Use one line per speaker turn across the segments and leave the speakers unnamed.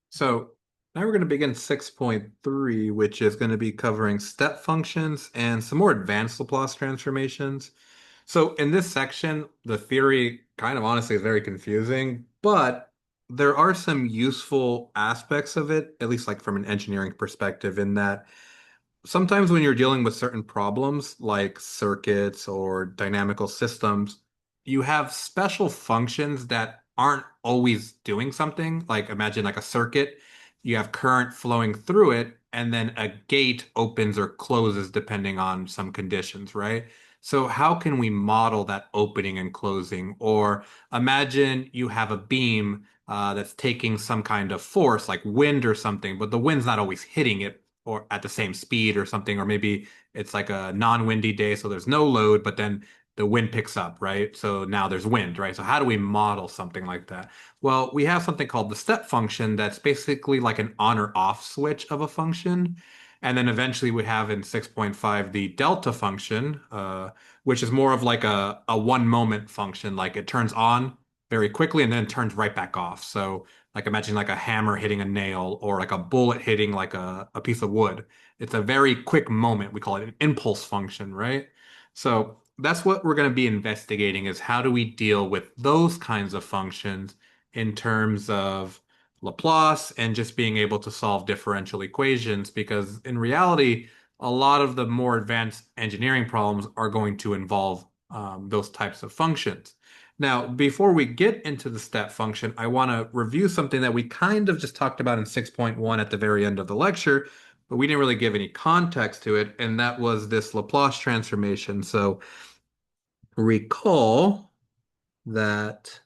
So now we're going to begin 6.3, which is going to be covering step functions and some more advanced Laplace transformations. So in this section, the theory kind of honestly is very confusing, but there are some useful aspects of it, at least like from an engineering perspective, in that sometimes when you're dealing with certain problems like circuits or dynamical systems, you have special functions that aren't always doing something. Like imagine like a circuit, you have current flowing through it, and then a gate opens or closes depending on some conditions, right? So how can we model that opening and closing? Or imagine you have a beam that's taking some kind of force, like wind or something, but the wind's not always hitting it or at the same speed or something, or maybe it's like a non-windy day, so there's no load, but then the wind picks up, right? So now there's wind, right? So how do we model something like that? Well, we have something called the step function that's basically like an on or off switch of a function. And then eventually we have in 6.5 the delta function, which is more of like a one moment function. Like it turns on very quickly and then turns right back off. So like imagine like a hammer hitting a nail or like a bullet hitting like a piece of wood. It's a very quick moment. We call it an impulse function, right? So that's what we're going to be investigating is how do we deal with those kinds of functions in terms of Laplace and just being able to solve differential equations, because in reality, a lot of the more advanced engineering problems are going to involve those types of functions. Now, before we get into the step function, I want to review something that we kind of just talked about in 6.1 at the very end of the lecture, but we didn't really give any context to it, and that was this Laplace transformation. So recall that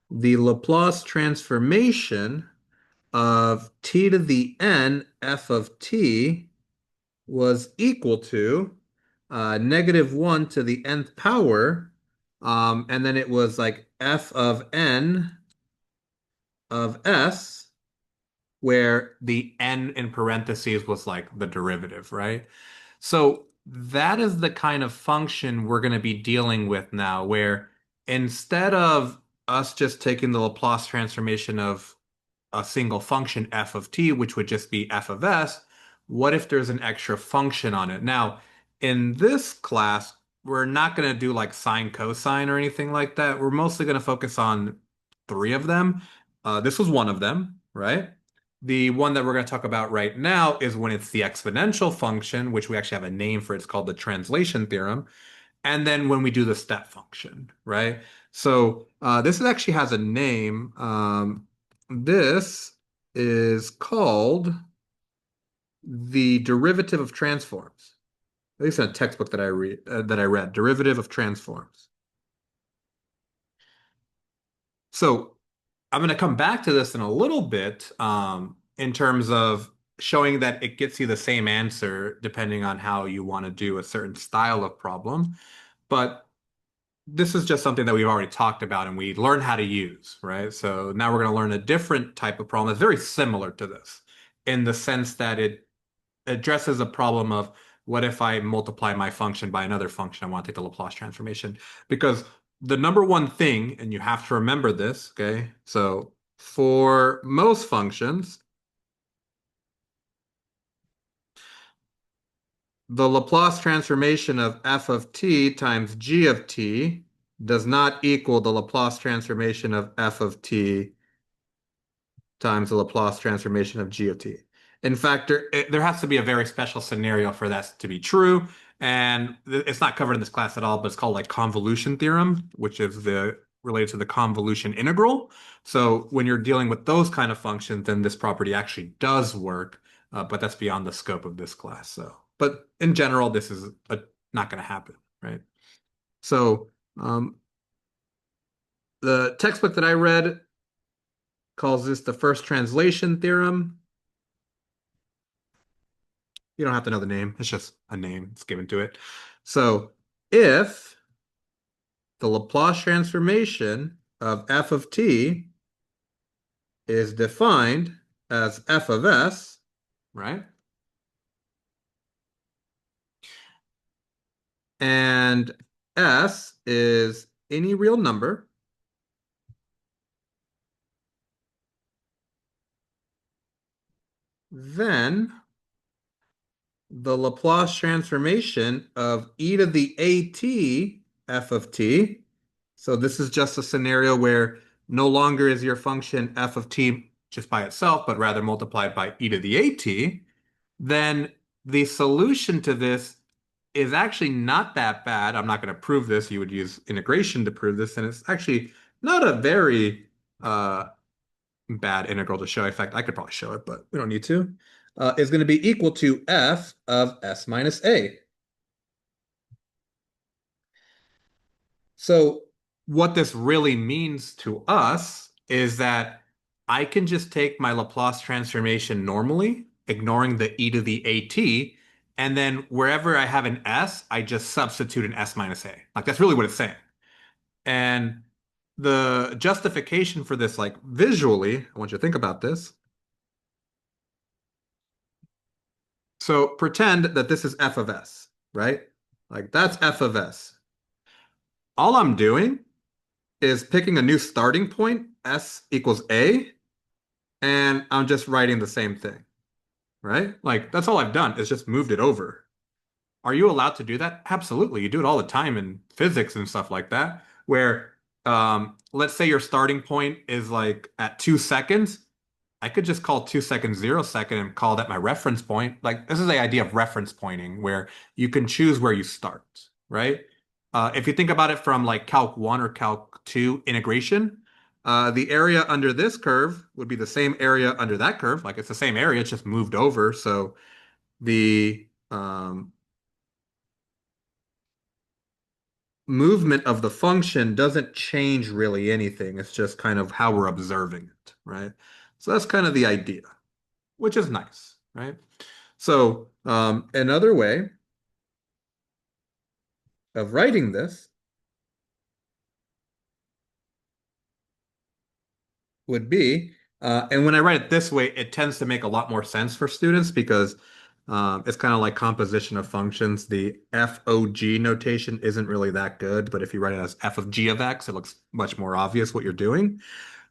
the Laplace transformation of t to the n f of t was equal to -1 to the nth power, and then it was like f of n of s, where the n in parentheses was like the derivative, right? So that is the kind of function we're going to be dealing with now, where instead of us just taking the Laplace transformation of a single function f of t, which would just be f of s, what if there's an extra function on it? Now, in this class, we're not going to do like sine cosine or anything like that. We're mostly going to focus on three of them. This was one of them, right? The one that we're going to talk about right now is when it's the exponential function, which we actually have a name for. It's called the translation theorem. And then when we do the step function, right? So this actually has a name. This is called the derivative of transforms. At least in a textbook that I read, derivative of transforms. So I'm going to come back to this in a little bit, in terms of showing that it gets you the same answer depending on how you want to do a certain style of problem. But this is just something that we've already talked about and we learned how to use, right? So now we're going to learn a different type of problem that's very similar to this in the sense that it addresses a problem of what if I multiply my function by another function? I want to take the Laplace transformation because the number one thing, and you have to remember this, okay? So for most functions, the Laplace transformation of f of t times g of t does not equal the Laplace transformation of f of t times the Laplace transformation of g of t. In fact, there has to be a very special scenario for that to be true. And it's not covered in this class at all, but it's called like convolution theorem, which is the related to the convolution integral. So when you're dealing with those kind of functions, then this property actually does work, but that's beyond the scope of this class. So, but in general, this is not going to happen, right? So the textbook that I read calls this the first translation theorem. You don't have to know the name. It's just a name. It's given to it. So if the Laplace transformation of f of t is defined as f of s, right? And s is any real number, then the Laplace transformation of e to the at f of t. So this is just a scenario where no longer is your function f of t just by itself, but rather multiplied by e to the at. Then the solution to this is actually not that bad. I'm not going to prove this. You would use integration to prove this, and it's actually not a very bad integral to show. In fact, I could probably show it, but we don't need to. Is going to be equal to f of s minus a. So what this really means to us is that I can just take my Laplace transformation normally, ignoring the e to the at, and then wherever I have an s, I just substitute an s minus a. Like that's really what it's saying. And the justification for this, like visually, I want you to think about this. So pretend that this is f of s, right? Like that's f of s. All I'm doing is picking a new starting point, s equals a, and I'm just writing the same thing, right? Like that's all I've done is just moved it over. Are you allowed to do that? Absolutely. You do it all the time in physics and stuff like that, where let's say your starting point is like at 2 seconds. I could just call 2 seconds 0 second and call that my reference point. Like this is the idea of reference pointing, where you can choose where you start, right? If you think about it from like Calc 1 or Calc 2 integration, the area under this curve would be the same area under that curve. Like it's the same area, it's just moved over. So the movement of the function doesn't change really anything. It's just kind of how we're observing it, right? So that's kind of the idea, which is nice, right? So another way of writing this would be, and when I write it this way, it tends to make a lot more sense for students because it's kind of like composition of functions. The FOG notation isn't really that good, but if you write it as f of g of x, it looks much more obvious what you're doing.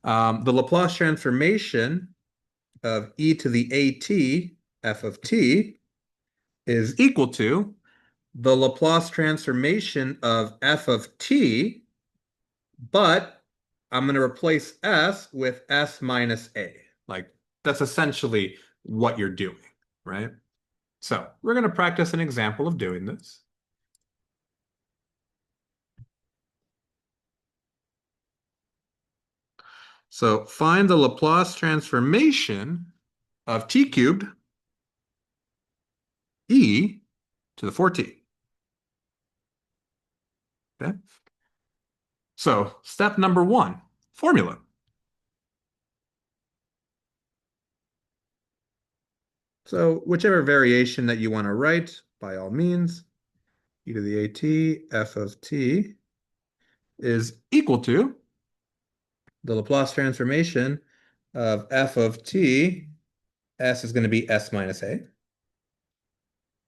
The Laplace transformation of e to the at f of t is equal to the Laplace transformation of f of t, but I'm going to replace s with s minus a. Like that's essentially what you're doing, right? So we're going to practice an example of doing this. So find the Laplace transformation of t cubed e to the 4t. Okay. So step number 1, formula. So whichever variation that you want to write, by all means, e to the at f of t is equal to the Laplace transformation of f of t. S is going to be s minus a.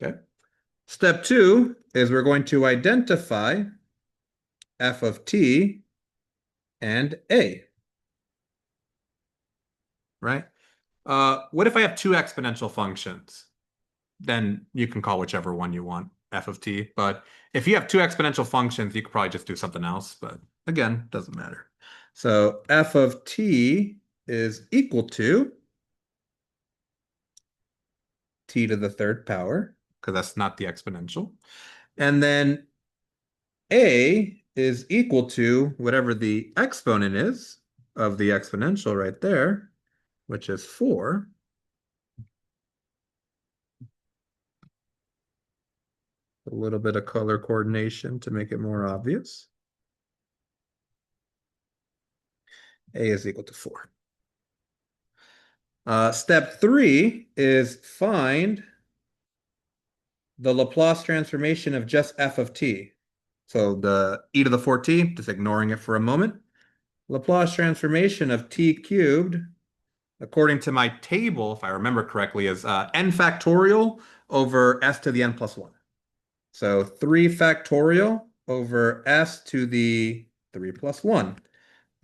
Okay. Step 2 is we're going to identify f of t and a, right? What if I have two exponential functions? Then you can call whichever one you want, f of t. But if you have two exponential functions, you could probably just do something else. But again, doesn't matter. So f of t is equal to t to the third power, because that's not the exponential. And then a is equal to whatever the exponent is of the exponential right there, which is 4. A little bit of color coordination to make it more obvious. A is equal to 4. Step 3 is find the Laplace transformation of just f of t. So the e to the 4t, just ignoring it for a moment. Laplace transformation of t cubed, according to my table, if I remember correctly, is n factorial over s to the n plus 1. So 3 factorial over s to the 3 plus 1,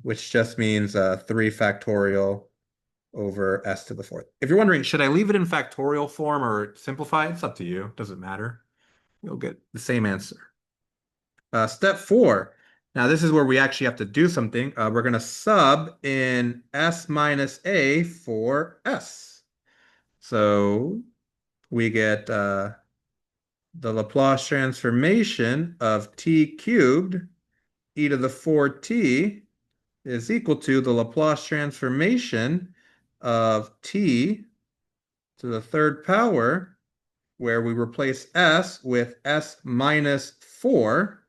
which just means 3 factorial over s to the fourth. If you're wondering, should I leave it in factorial form or simplify? It's up to you. Doesn't matter. You'll get the same answer. Step 4. Now this is where we actually have to do something. We're going to sub in s minus a for s. So we get the Laplace transformation of t cubed e to the 4t is equal to the Laplace transformation of t to the third power, where we replace s with s minus 4.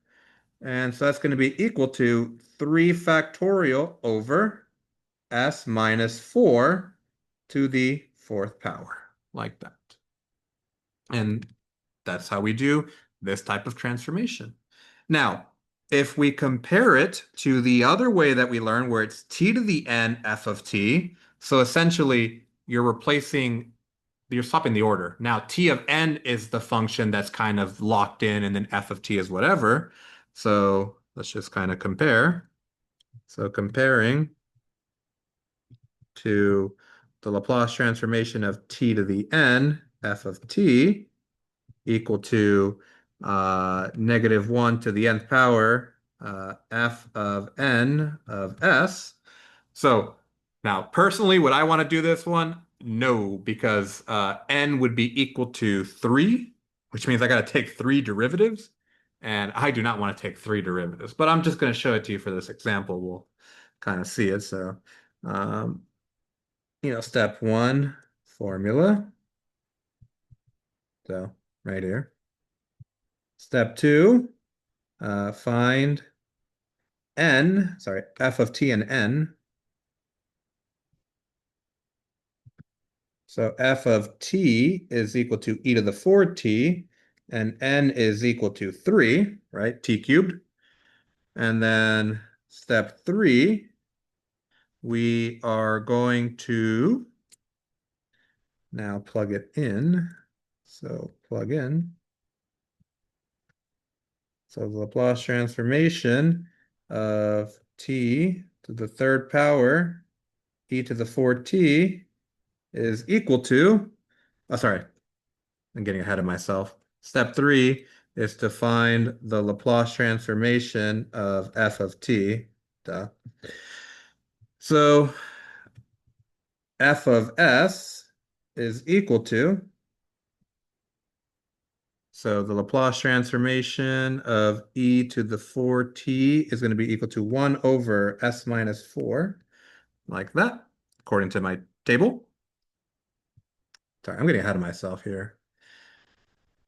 And so that's going to be equal to 3 factorial over s minus 4 to the fourth power, like that. And that's how we do this type of transformation. Now, if we compare it to the other way that we learn, where it's t to the n f of t, so essentially you're swapping the order. Now, t of n is the function that's kind of locked in, and then f of t is whatever. So let's just kind of compare. So comparing to the Laplace transformation of t to the n f of t equal to -1 to the nth power f of n of s. So now, personally, would I want to do this one? No, because n would be equal to 3, which means I got to take 3 derivatives, and I do not want to take 3 derivatives. But I'm just going to show it to you for this example. We'll kind of see it. So, um, step 1, formula. So right here. Step 2, find f of t and n. So f of t is equal to e to the 4t, and n is equal to 3, right? T cubed. And then step 3, we are going to now plug it in. So plug in. So the Laplace transformation of t to the third power e to the 4t is equal to, oh, sorry, I'm getting ahead of myself. Step 3 is to find the Laplace transformation of f of t. Duh. So f of s is equal to, so the Laplace transformation of e to the 4t is going to be equal to 1 over s minus 4, like that, according to my table. Sorry, I'm getting ahead of myself here.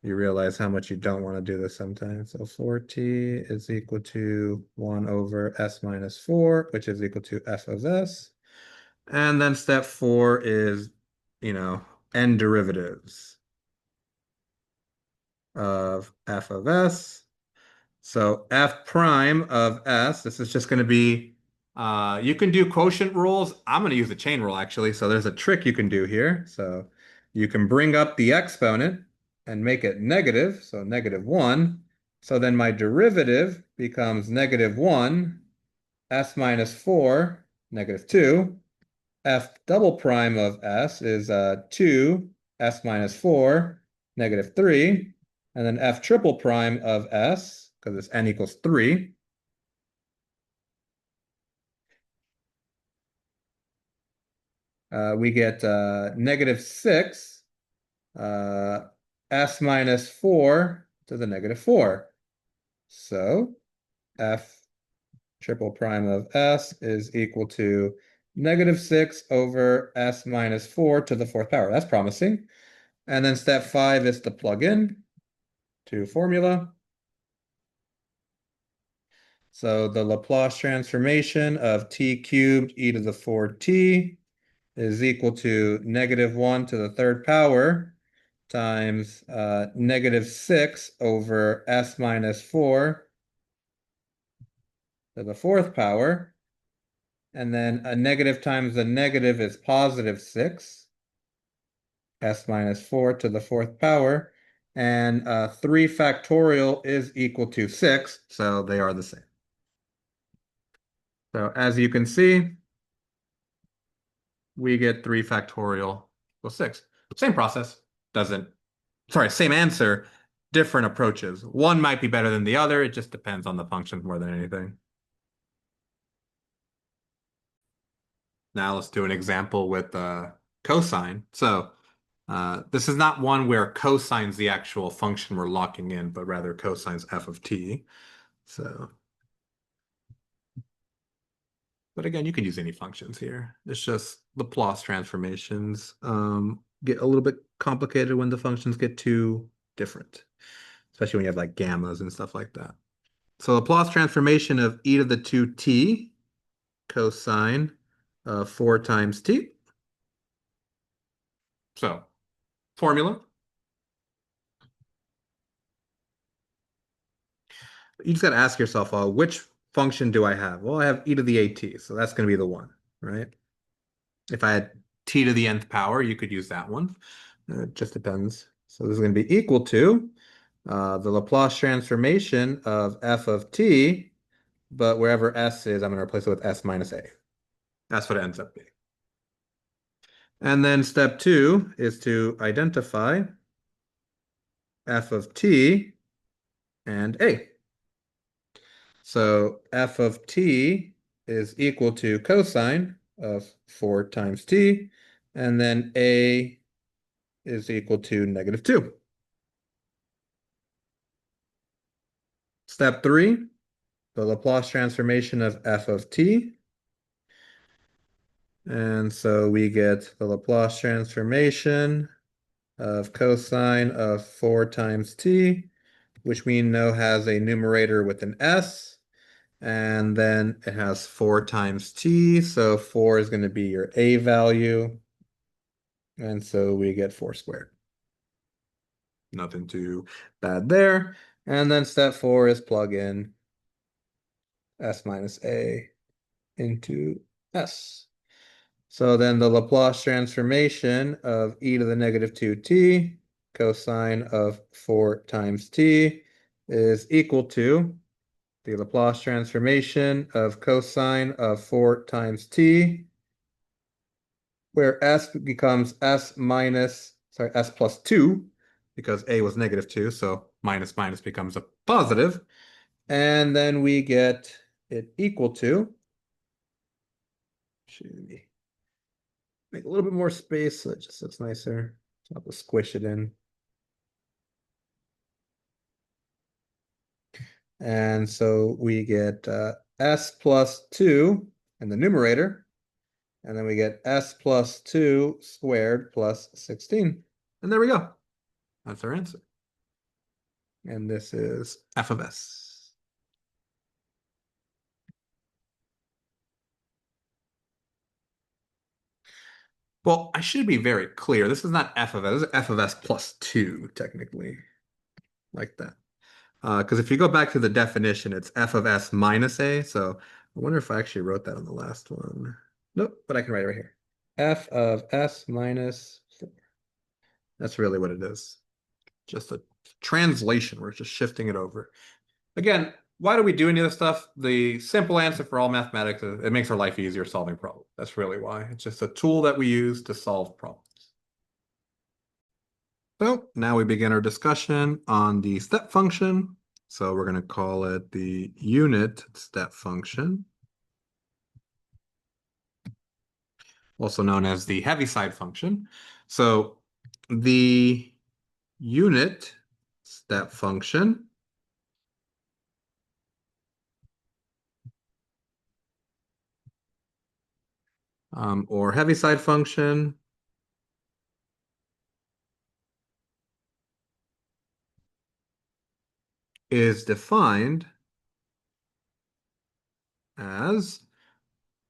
You realize how much you don't want to do this sometimes. So 4t is equal to 1 over s minus 4, which is equal to f of s. And then step 4 is, n derivatives of f of s. So f prime of s, this is just going to be, you can do quotient rules. I'm going to use the chain rule, actually. So there's a trick you can do here. So you can bring up the exponent and make it negative, so -1. So then my derivative becomes -1, s minus 4, -2. F double prime of s is 2, s minus 4, -3. And then f triple prime of s, because it's n equals 3, we get -6, s minus 4 to the -4. So f triple prime of s is equal to -6 over s minus 4 to the fourth power. That's promising. And then step 5 is to plug in to formula. So the Laplace transformation of t cubed e to the 4t is equal to -1 to the third power times -6 over s minus 4 to the fourth power. And then a negative times a negative is +6, s minus 4 to the fourth power. And 3 factorial is equal to 6, so they are the same. So as you can see, we get 3 factorial equals 6. Same process. Doesn't, sorry, same answer, different approaches. One might be better than the other. It just depends on the functions more than anything. Now let's do an example with cosine. So this is not one where cosine's the actual function we're locking in, but rather cosine's f of t. So, but again, you can use any functions here. It's just Laplace transformations get a little bit complicated when the functions get too different, especially when you have like gammas and stuff like that. So Laplace transformation of e to the 2t cosine of 4 times t. So formula. You just got to ask yourself, which function do I have? Well, I have e to the at, so that's going to be the one, right? If I had t to the nth power, you could use that one. It just depends. So this is going to be equal to the Laplace transformation of f of t, but wherever s is, I'm going to replace it with s minus a. That's what it ends up being. And then step 2 is to identify f of t and a. So f of t is equal to cosine of 4 times t, and then a is equal to -2. Step 3, the Laplace transformation of f of t. And so we get the Laplace transformation of cosine of 4 times t, which we know has a numerator with an s, and then it has 4 times t, so 4 is going to be your a value, and so we get 4 squared. Nothing too bad there. And then step 4 is plug in s minus a into s. So then the Laplace transformation of e to the -2t cosine of 4 times t is equal to the Laplace transformation of cosine of 4 times t, where s becomes s plus 2, because a was -2, so minus minus becomes a positive. And then we get it equal to, should we make a little bit more space so it just looks nicer. So I'll just squish it in. And so we get s plus 2 in the numerator, and then we get s plus 2 squared plus 16. And there we go. That's our answer. And this is f of s. Well, I should be very clear. This is not f of s. This is f of s plus 2, technically, like that. Because if you go back to the definition, it's f of s minus a. So I wonder if I actually wrote that on the last one. Nope, but I can write it right here. F of s minus 4. That's really what it is. Just a translation. We're just shifting it over. Again, why do we do any of this stuff? The simple answer for all mathematics is it makes our life easier solving problems. That's really why. It's just a tool that we use to solve problems. So now we begin our discussion on the step function. So we're going to call it the unit step function, also known as the Heaviside function. So the unit step function or Heaviside function is defined as,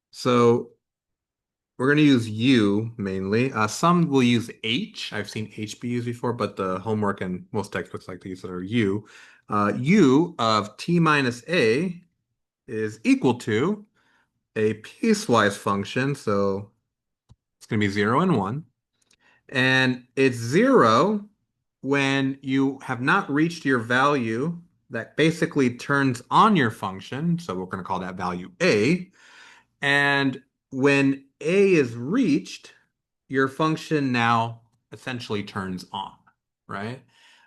so we're going to use U mainly. Some will use H. I've seen H be used before, but the homework and most textbooks like to use that are U. U of t minus a is equal to a piecewise function, so it's going to be 0 and 1. And it's 0 when you have not reached your value that basically turns on your function, so we're going to call that value a. And when A is reached, your function now essentially turns on, right?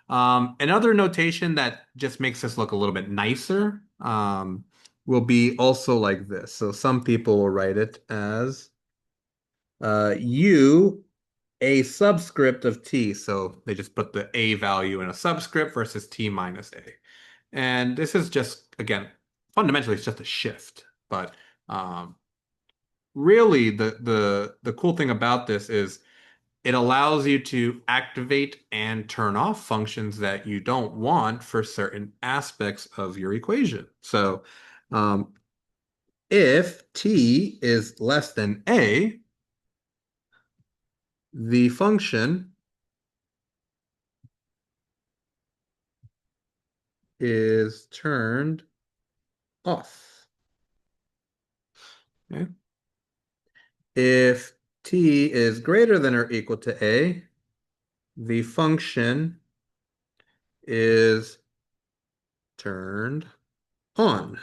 Another notation that just makes this look a little bit nicer will be also like this. So some people will write it as U a subscript of t. So they just put the a value in a subscript versus t minus a. And this is just, again, fundamentally, it's just a shift. But um, really, the cool thing about this is it allows you to activate and turn off functions that you don't want for certain aspects of your equation. So um, if t is less than a, the function is turned off. Okay. If t is greater than or equal to a, the function is turned on.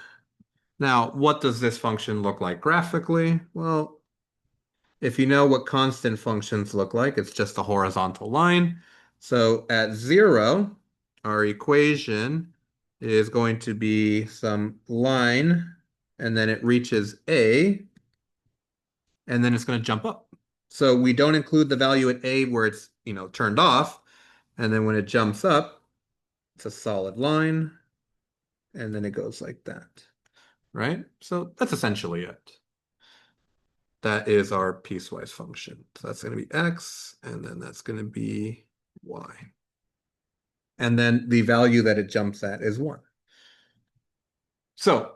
Now, what does this function look like graphically? Well, if you know what constant functions look like, it's just a horizontal line. So at 0, our equation is going to be some line, and then it reaches a, and then it's going to jump up. So we don't include the value at a where it's, turned off. And then when it jumps up, it's a solid line, and then it goes like that, right? So that's essentially it. That is our piecewise function. So that's going to be x, and then that's going to be y. And then the value that it jumps at is 1. So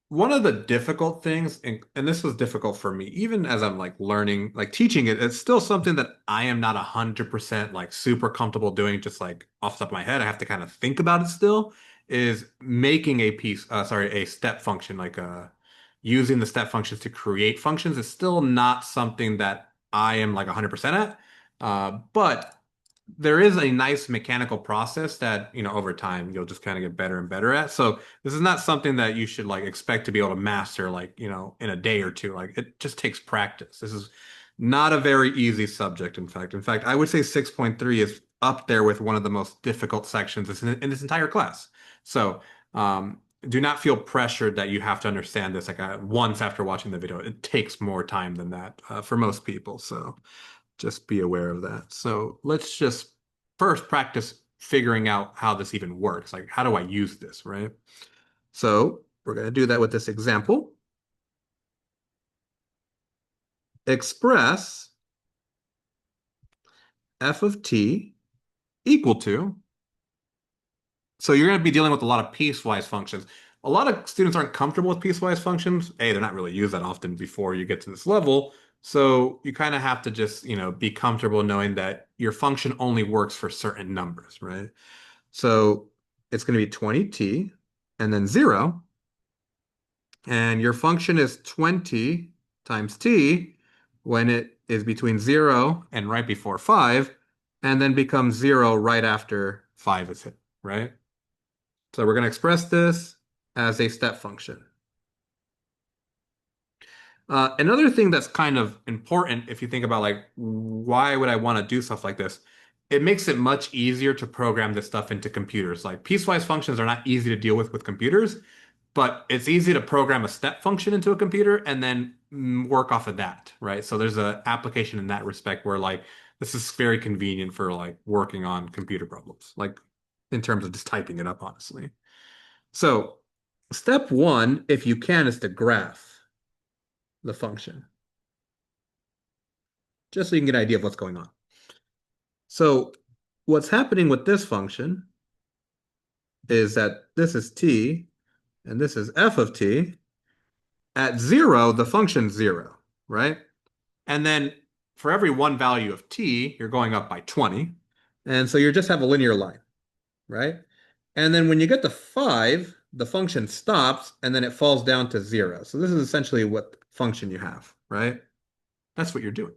one of the difficult things, and this was difficult for me, even as I'm like learning, like teaching it, it's still something that I am not 100% like super comfortable doing, just like off the top of my head. I have to kind of think about it still, is making a step function, like using the step functions to create functions is still not something that I am like 100% at. But there is a nice mechanical process that, over time you'll just kind of get better and better at. So this is not something that you should like expect to be able to master like, in a day or two. Like it just takes practice. This is not a very easy subject, in fact. In fact, I would say 6.3 is up there with one of the most difficult sections in this entire class. So, do not feel pressured that you have to understand this like once after watching the video. It takes more time than that for most people. So just be aware of that. So let's just first practice figuring out how this even works. Like, how do I use this, right? So we're going to do that with this example. Express f of t equal to, so you're going to be dealing with a lot of piecewise functions. A lot of students aren't comfortable with piecewise functions. A, they're not really used that often before you get to this level. So you kind of have to just, be comfortable knowing that your function only works for certain numbers, right? So it's going to be 20t and then 0. And your function is 20 times t when it is between 0 and right before 5, and then becomes 0 right after 5 is hit, right? So we're going to express this as a step function. Another thing that's kind of important, if you think about like, why would I want to do stuff like this? It makes it much easier to program this stuff into computers. Like piecewise functions are not easy to deal with computers, but it's easy to program a step function into a computer and then work off of that, right? So there's an application in that respect where like this is very convenient for like working on computer problems, like in terms of just typing it up, honestly. So step one, if you can, is to graph the function, just so you can get an idea of what's going on. So what's happening with this function is that this is t and this is f of t. At 0, the function's 0, right? And then for every one value of t, you're going up by 20. And so you just have a linear line, right? And then when you get to 5, the function stops and then it falls down to 0. So this is essentially what function you have, right? That's what you're doing.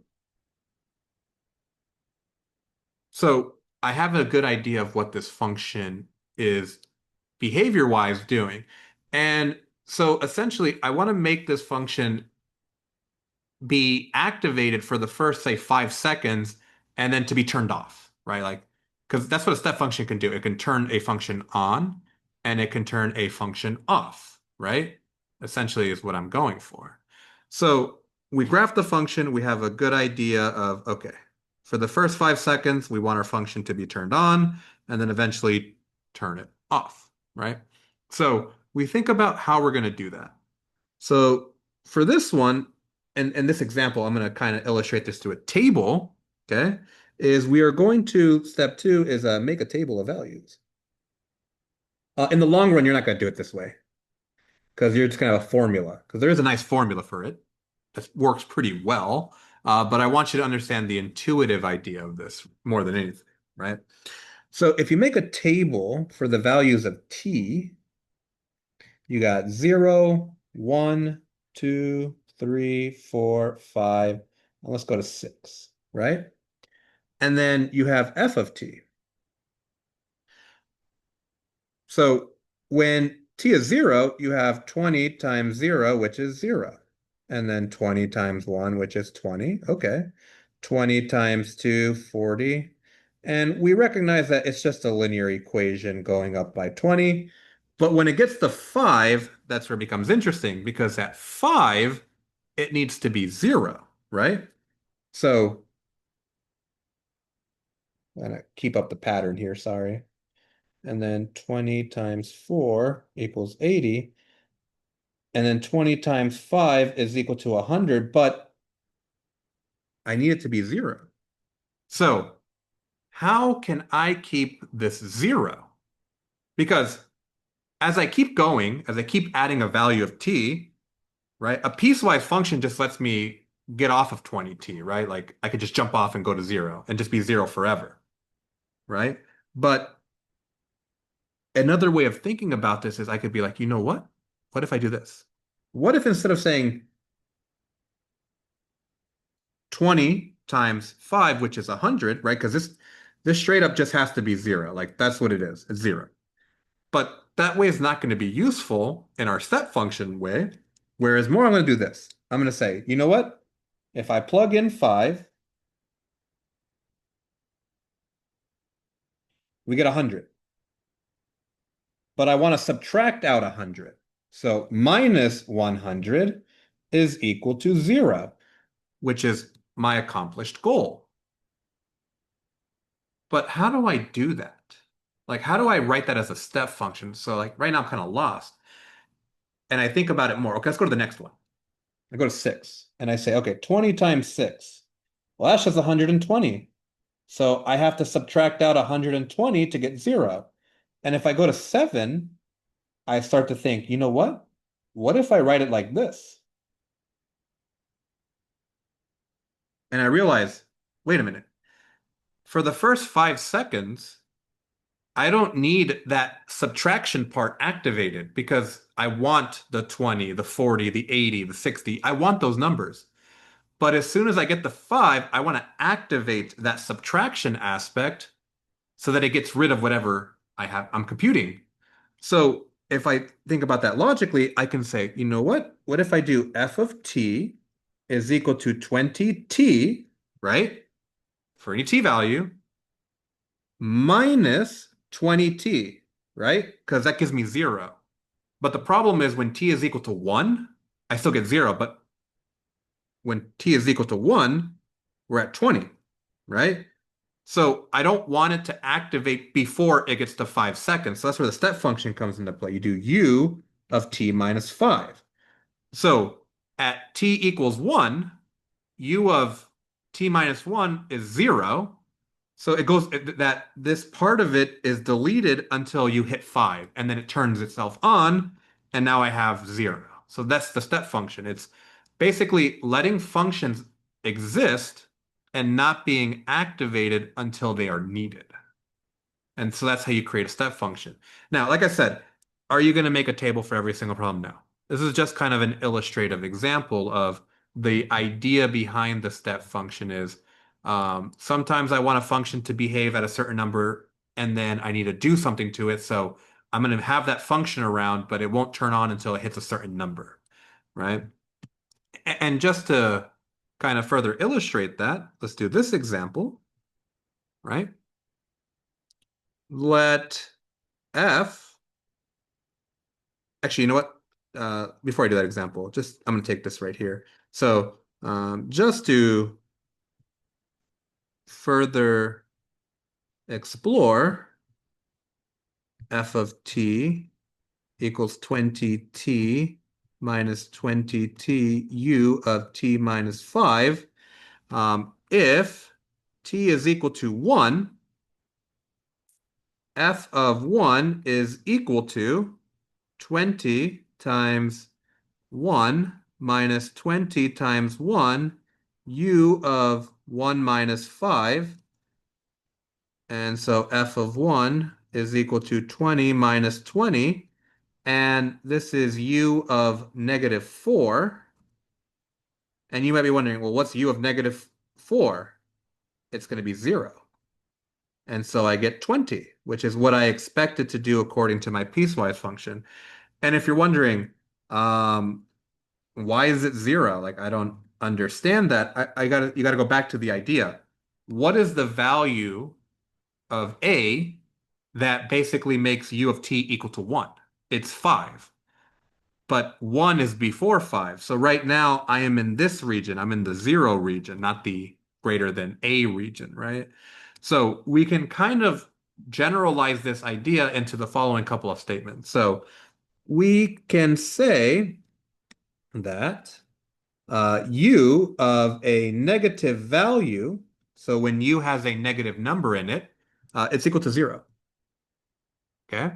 So I have a good idea of what this function is behavior-wise doing. And so essentially, I want to make this function be activated for the first, say, 5 seconds and then to be turned off, right? Like, because that's what a step function can do. It can turn a function on and it can turn a function off, right? Essentially is what I'm going for. So we graph the function. We have a good idea of, okay, for the first 5 seconds, we want our function to be turned on and then eventually turn it off, right? So we think about how we're going to do that. So for this one, and in this example, I'm going to kind of illustrate this to a table, okay? Is we are going to, step two is make a table of values. In the long run, you're not going to do it this way because you're just going to have a formula because there is a nice formula for it that works pretty well. But I want you to understand the intuitive idea of this more than anything, right? So if you make a table for the values of t, you got 0, 1, 2, 3, 4, 5, and let's go to 6, right? And then you have f of t. So when t is 0, you have 20 times 0, which is 0. And then 20 times 1, which is 20. Okay. 20 times 2, 40. And we recognize that it's just a linear equation going up by 20. But when it gets to 5, that's where it becomes interesting because at 5, it needs to be 0, right? So I'm going to keep up the pattern here, sorry. And then 20 times 4 equals 80. And then 20 times 5 is equal to 100, but I need it to be 0. So how can I keep this 0? Because as I keep going, as I keep adding a value of t, right, a piecewise function just lets me get off of 20t, right? Like I could just jump off and go to 0 and just be 0 forever, right? But another way of thinking about this is I could be like, you know what? What if I do this? What if instead of saying 20 times 5, which is 100, right? Because this straight up just has to be 0. Like that's what it is. It's 0. But that way is not going to be useful in our step function way. Whereas more, I'm going to do this. I'm going to say, you know what? If I plug in 5, we get 100. But I want to subtract out 100. So minus 100 is equal to 0, which is my accomplished goal. But how do I do that? Like, how do I write that as a step function? So, like, right now I'm kind of lost. And I think about it more. Okay, let's go to the next one. I go to 6 and I say, okay, 20 times 6. Well, that's just 120. So I have to subtract out 120 to get 0. And if I go to 7, I start to think, you know what? What if I write it like this? And I realize, wait a minute. For the first 5 seconds, I don't need that subtraction part activated because I want the 20, the 40, the 80, the 60. I want those numbers. But as soon as I get the 5, I want to activate that subtraction aspect so that it gets rid of whatever I'm computing. So if I think about that logically, I can say, you know what? What if I do f of t is equal to 20t, right? For any t value, minus 20t, right? Because that gives me 0. But the problem is when t is equal to 1, I still get 0. But when t is equal to 1, we're at 20, right? So I don't want it to activate before it gets to 5 seconds. So that's where the step function comes into play. You do u of t minus 5. So at t equals 1, u of t minus 1 is 0. So it goes that this part of it is deleted until you hit 5, and then it turns itself on, and now I have 0. So that's the step function. It's basically letting functions exist and not being activated until they are needed. And so that's how you create a step function. Now, like I said, are you going to make a table for every single problem? No. This is just kind of an illustrative example of the idea behind the step function is sometimes I want a function to behave at a certain number and then I need to do something to it. So I'm going to have that function around, but it won't turn on until it hits a certain number, right? And just to kind of further illustrate that, let's do this example, right? Let f, actually, you know what? Before I do that example, I'm going to take this right here. So just to further explore, f of t equals 20t minus 20t u of t minus 5. If t is equal to 1, f of 1 is equal to 20 times 1 minus 20 times 1 u of 1 minus 5. And so f of 1 is equal to 20 minus 20. And this is u of negative 4. And you might be wondering, well, what's u of negative 4? It's going to be 0. And so I get 20, which is what I expected to do according to my piecewise function. And if you're wondering, why is it 0? Like, I don't understand that. You gotta go back to the idea. What is the value of a that basically makes u of t equal to 1? It's 5. But 1 is before 5. So right now I am in this region. I'm in the 0 region, not the greater than a region, right? So we can kind of generalize this idea into the following couple of statements. So we can say that u of a negative value, so when u has a negative number in it, it's equal to 0. Okay?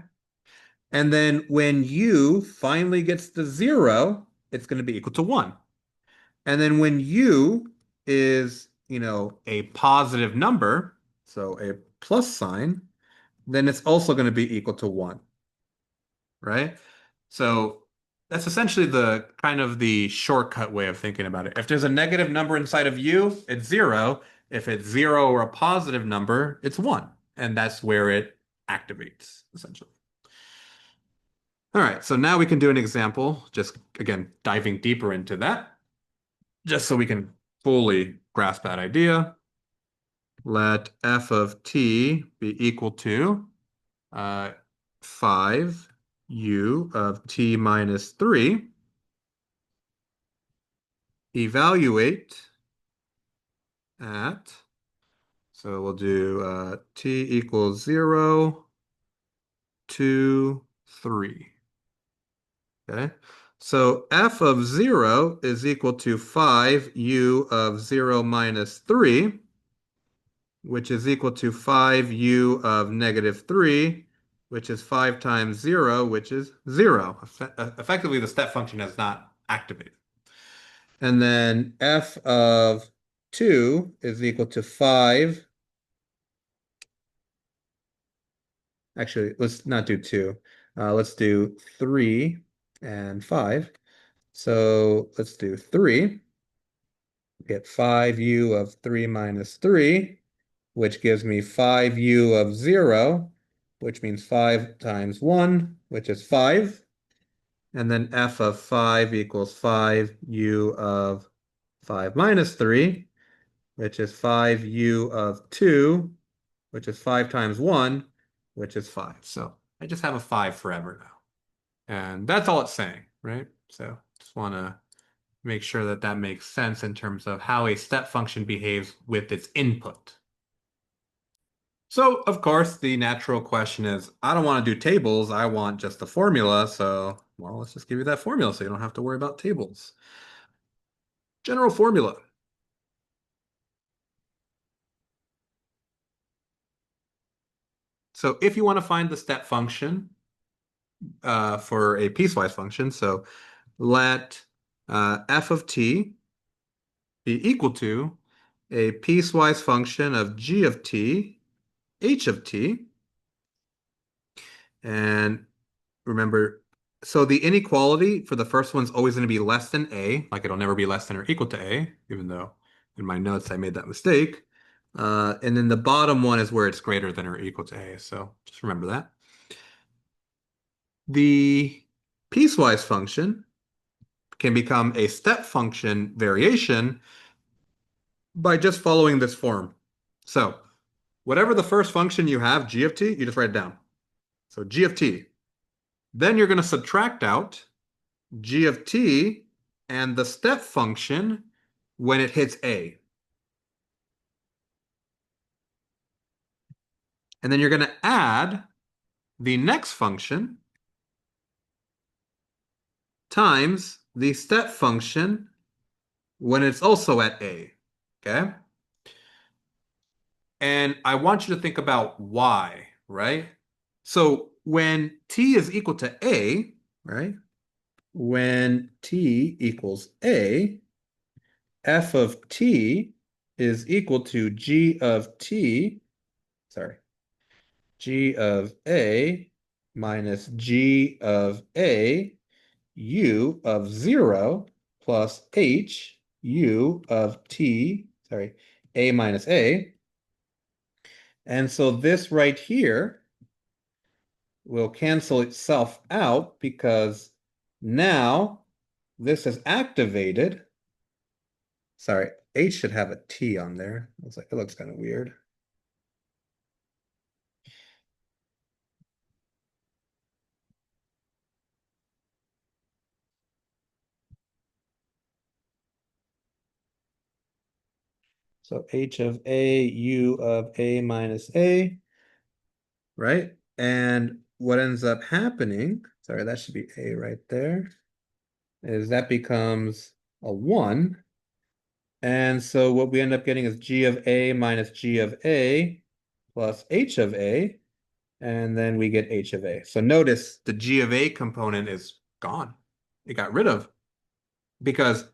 And then when u finally gets to 0, it's going to be equal to 1. And then when u is, a positive number, so a plus sign, then it's also going to be equal to 1, right? So that's essentially the kind of the shortcut way of thinking about it. If there's a negative number inside of u, it's 0. If it's 0 or a positive number, it's 1. And that's where it activates, essentially. All right, so now we can do an example, just again, diving deeper into that, just so we can fully grasp that idea. Let f of t be equal to 5u of t minus 3. Evaluate at, so we'll do t equals 0, 2, 3. Okay, so f of 0 is equal to 5u of 0 minus 3, which is equal to 5u of negative 3, which is 5 times 0, which is 0. Effectively, the step function has not activated. And then f of 2 is equal to 5. Actually, let's not do 2. Let's do 3 and 5. So let's do 3. Get 5u of 3 minus 3, which gives me 5u of 0, which means 5 times 1, which is 5. And then f of 5 equals 5u of 5 minus 3, which is 5u of 2, which is 5 times 1, which is 5. So I just have a 5 forever now. And that's all it's saying, right? So just want to make sure that that makes sense in terms of how a step function behaves with its input. So, of course, the natural question is, I don't want to do tables, I want just the formula, so, well, let's just give you that formula so you don't have to worry about tables. General formula. So if you want to find the step function for a piecewise function, so let f of t be equal to a piecewise function of g of t, h of t, and remember, so the inequality for the first one's always going to be less than a, like it'll never be less than or equal to a, even though in my notes I made that mistake. And then the bottom one is where it's greater than or equal to a, so just remember that. The piecewise function can become a step function variation by just following this form. So whatever the first function you have, g of t, you just write it down. So g of t. Then you're going to subtract out g of t and the step function when it hits a. And then you're going to add the next function times the step function when it's also at a. Okay? And I want you to think about why, right? So when t is equal to a, right? When t equals a, f of t is equal to g of t, sorry, g of a minus g of a u of 0 plus h u of t, sorry, a minus a. And so this right here will cancel itself out because now this is activated. Sorry, H should have a T on there. It's like, it looks kind of weird. So H of A, U of A minus A, right? And what ends up happening, sorry, that should be A right there, is that becomes a 1. And so what we end up getting is G of A minus G of A plus H of A, and then we get H of A. So notice the G of A component is gone. It got rid of because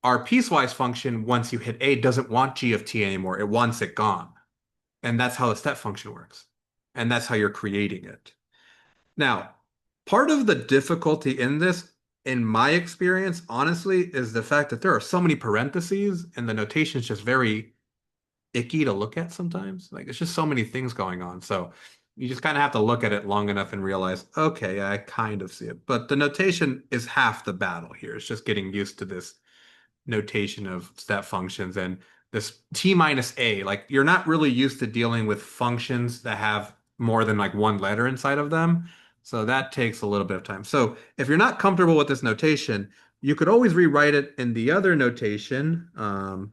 our piecewise function, once you hit A, doesn't want G of T anymore. It wants it gone. And that's how the step function works. And that's how you're creating it. Now, part of the difficulty in this, in my experience, honestly, is the fact that there are so many parentheses and the notation is just very icky to look at sometimes. Like, it's just so many things going on. So you just kind of have to look at it long enough and realize, okay, I kind of see it. But the notation is half the battle here. It's just getting used to this notation of step functions and this t minus a. Like, you're not really used to dealing with functions that have more than like one letter inside of them. So that takes a little bit of time. So if you're not comfortable with this notation, you could always rewrite it in the other notation.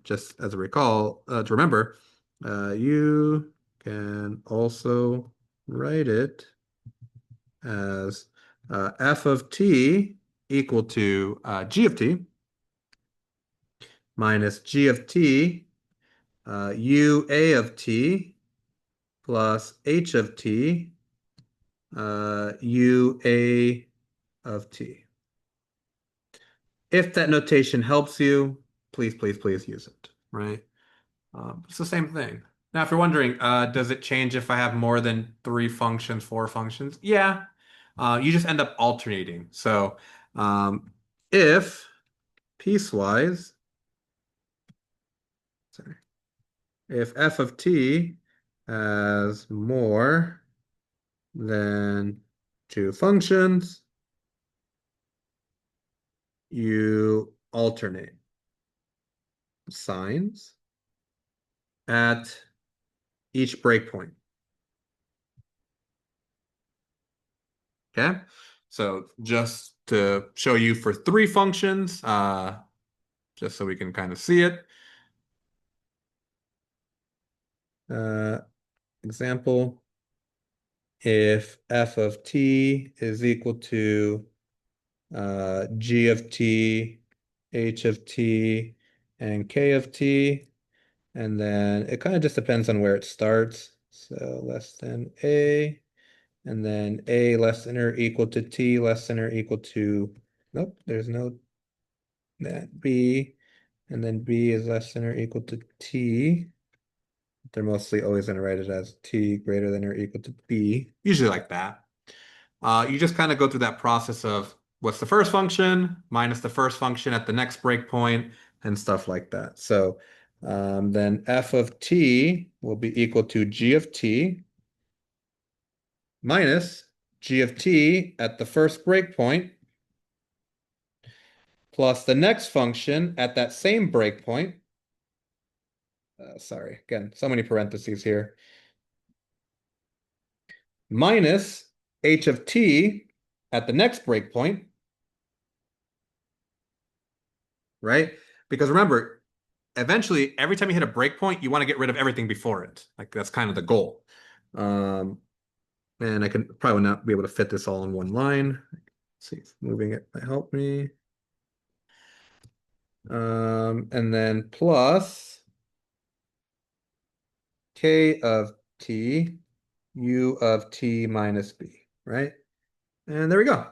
Just as a recall, to remember, you can also write it as f of t equal to g of t minus g of t ua of t plus h of t ua of t. If that notation helps you, please, please, please use it, right? It's the same thing. Now, if you're wondering, does it change if I have more than 3 functions, 4 functions? Yeah. You just end up alternating. So if piecewise, sorry, if f of t has more than 2 functions, you alternate signs at each breakpoint. Okay, so just to show you for 3 functions, just so we can kind of see it. Uh, example, if f of t is equal to g of t, h of t, and k of t, and then it kind of just depends on where it starts. So less than a, and then a less than or equal to t less than or equal to, nope, there's no that b, and then b is less than or equal to t. They're mostly always going to write it as t greater than or equal to b, usually like that. You just kind of go through that process of what's the first function minus the first function at the next breakpoint and stuff like that. So then f of t will be equal to g of t minus g of t at the first breakpoint plus the next function at that same breakpoint sorry, again, so many parentheses here, minus h of t at the next breakpoint, right? Because remember, eventually, every time you hit a breakpoint, you want to get rid of everything before it. Like that's kind of the goal. Um, and I can probably not be able to fit this all in one line. Let's see if moving it might help me. And then plus k of t, u of t minus b, right? And there we go.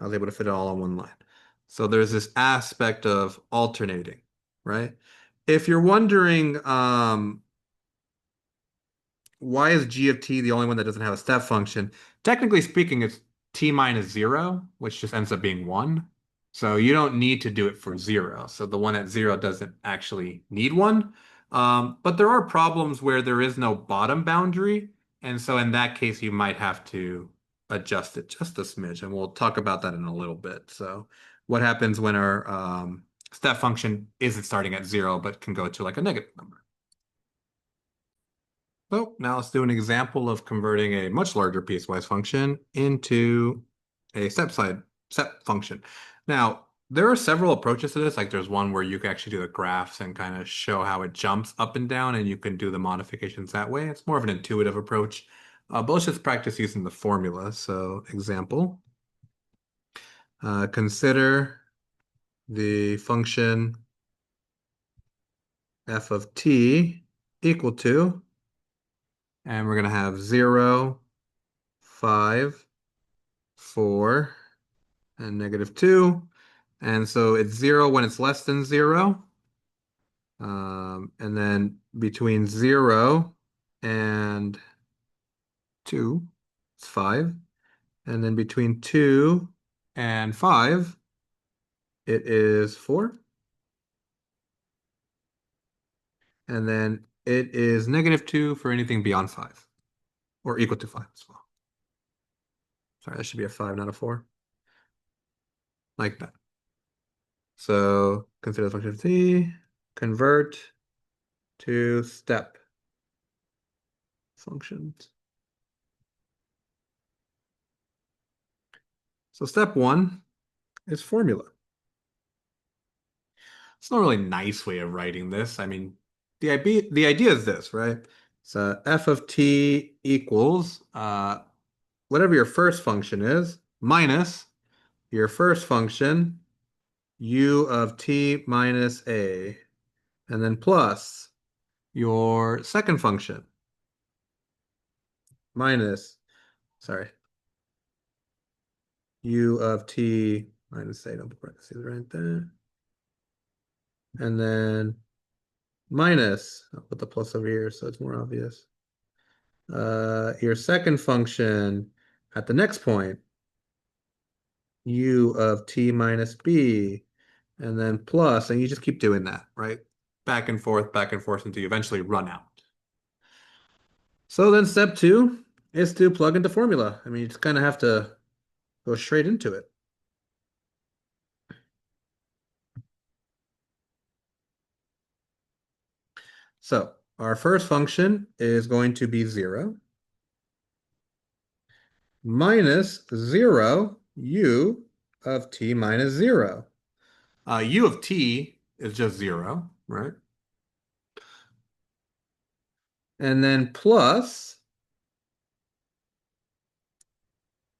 I was able to fit it all on one line. So there's this aspect of alternating, right? If you're wondering, why is g of t the only one that doesn't have a step function? Technically speaking, it's t minus 0, which just ends up being 1. So you don't need to do it for 0. So the one at 0 doesn't actually need one. But there are problems where there is no bottom boundary. And so in that case, you might have to adjust it just a smidge. And we'll talk about that in a little bit. So what happens when our step function isn't starting at 0, but can go to like a negative number? So now let's do an example of converting a much larger piecewise function into a step function. Now, there are several approaches to this. Like there's one where you can actually do the graphs and kind of show how it jumps up and down, and you can do the modifications that way. It's more of an intuitive approach. But let's just practice using the formula. So example, consider the function f of t equal to, and we're going to have 0, 5, 4, and -2. And so it's 0 when it's less than 0. And then between 0 and 2, it's 5. And then between 2 and 5, it is 4. And then it is -2 for anything beyond 5, or equal to 5 as well. Sorry, that should be a 5, not a 4. Like that. So consider the function of t, convert to step functions. So step 1 is formula. It's not really a nice way of writing this. I mean, the idea is this, right? So f of t equals whatever your first function is minus your first function u of t minus a, and then plus your second function minus, sorry, u of t minus a, don't put parentheses right there. And then minus, I'll put the plus over here so it's more obvious. Your second function at the next point, u of t minus b, and then plus, and you just keep doing that, right? Back and forth until you eventually run out. So then step 2 is to plug into formula. I mean, you just kind of have to go straight into it. So our first function is going to be 0 minus 0 u of t minus 0. U of t is just 0, right? And then plus,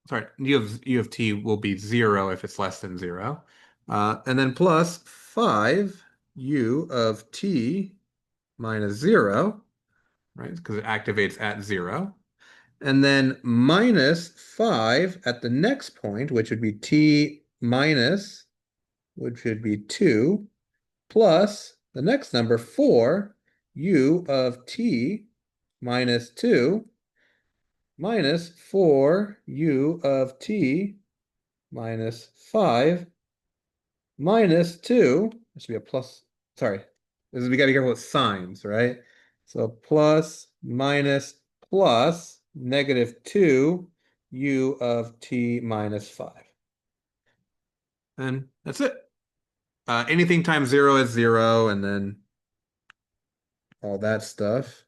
sorry, u of t will be 0 if it's less than 0. And then plus 5 u of t minus 0, right? Because it activates at 0. And then minus 5 at the next point, which would be t minus, which would be 2, plus the next number, 4, u of t minus 2, minus 4u of t minus 5 minus 2. This should be a plus. Sorry. We got to be careful with signs, right? So plus, minus, plus, -2 u of t minus 5. And that's it. Anything times 0 is 0, and then all that stuff.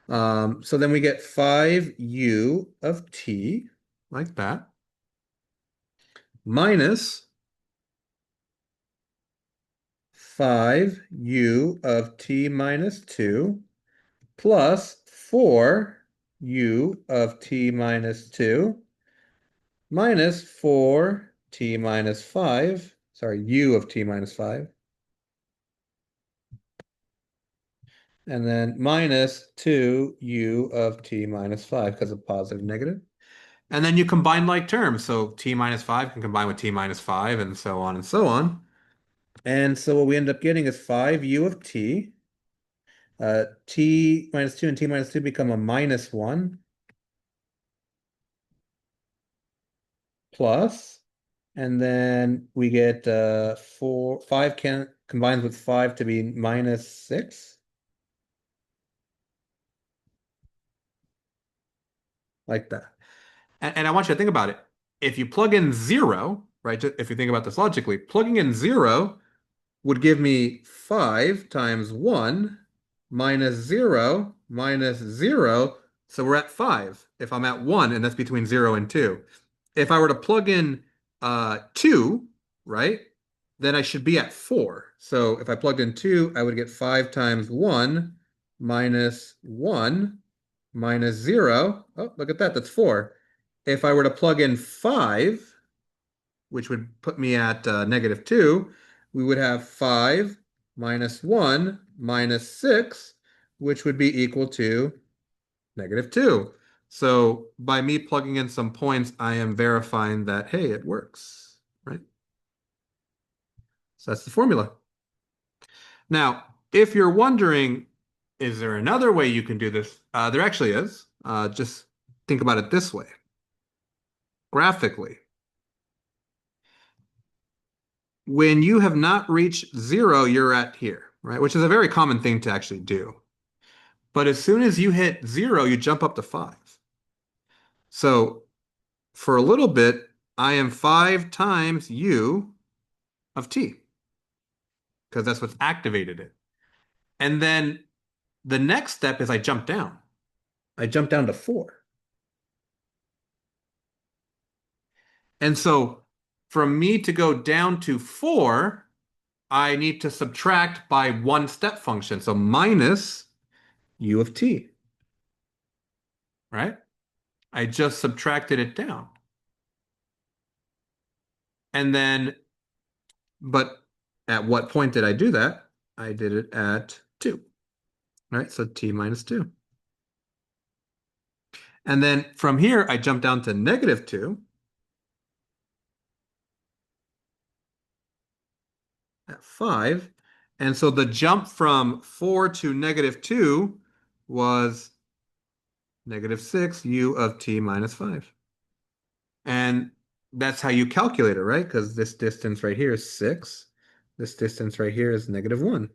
So then we get 5u of t, like that, minus 5u of t minus 2 plus 4u of t minus 2 minus 4t minus 5, sorry, u of t minus 5, and then minus 2u of t minus 5 because of positive negative. And then you combine like terms. So t minus 5 can combine with t minus 5 and so on and so on. And so what we end up getting is 5u of t. T minus 2 and t minus 2 become a minus 1 plus, and then we get 5 can combines with 5 to be minus 6, like that. And I want you to think about it. If you plug in 0, right, if you think about this logically, plugging in 0 would give me 5 times 1 minus 0 minus 0. So we're at 5 if I'm at 1, and that's between 0 and 2. If I were to plug in 2, right, then I should be at 4. So if I plugged in 2, I would get 5 times 1 minus 1 minus 0. Oh, look at that. That's 4. If I were to plug in 5, which would put me at negative 2, we would have 5 minus 1 minus 6, which would be equal to negative 2. So by me plugging in some points, I am verifying that, hey, it works, right? So that's the formula. Now, if you're wondering, is there another way you can do this? There actually is. Just think about it this way. Graphically, when you have not reached 0, you're at here, right? Which is a very common thing to actually do. But as soon as you hit 0, you jump up to 5. So for a little bit, I am 5 times u of t, because that's what's activated it. And then the next step is I jump down. I jump down to 4. And so for me to go down to 4, I need to subtract by one step function. So minus u of t, right? I just subtracted it down. And then, but at what point did I do that? I did it at 2, right? So t minus 2. And then from here, I jump down to negative 2 at 5. And so the jump from 4 to negative 2 was negative 6 u of t minus 5. And that's how you calculate it, right? Because this distance right here is 6. This distance right here is negative 1.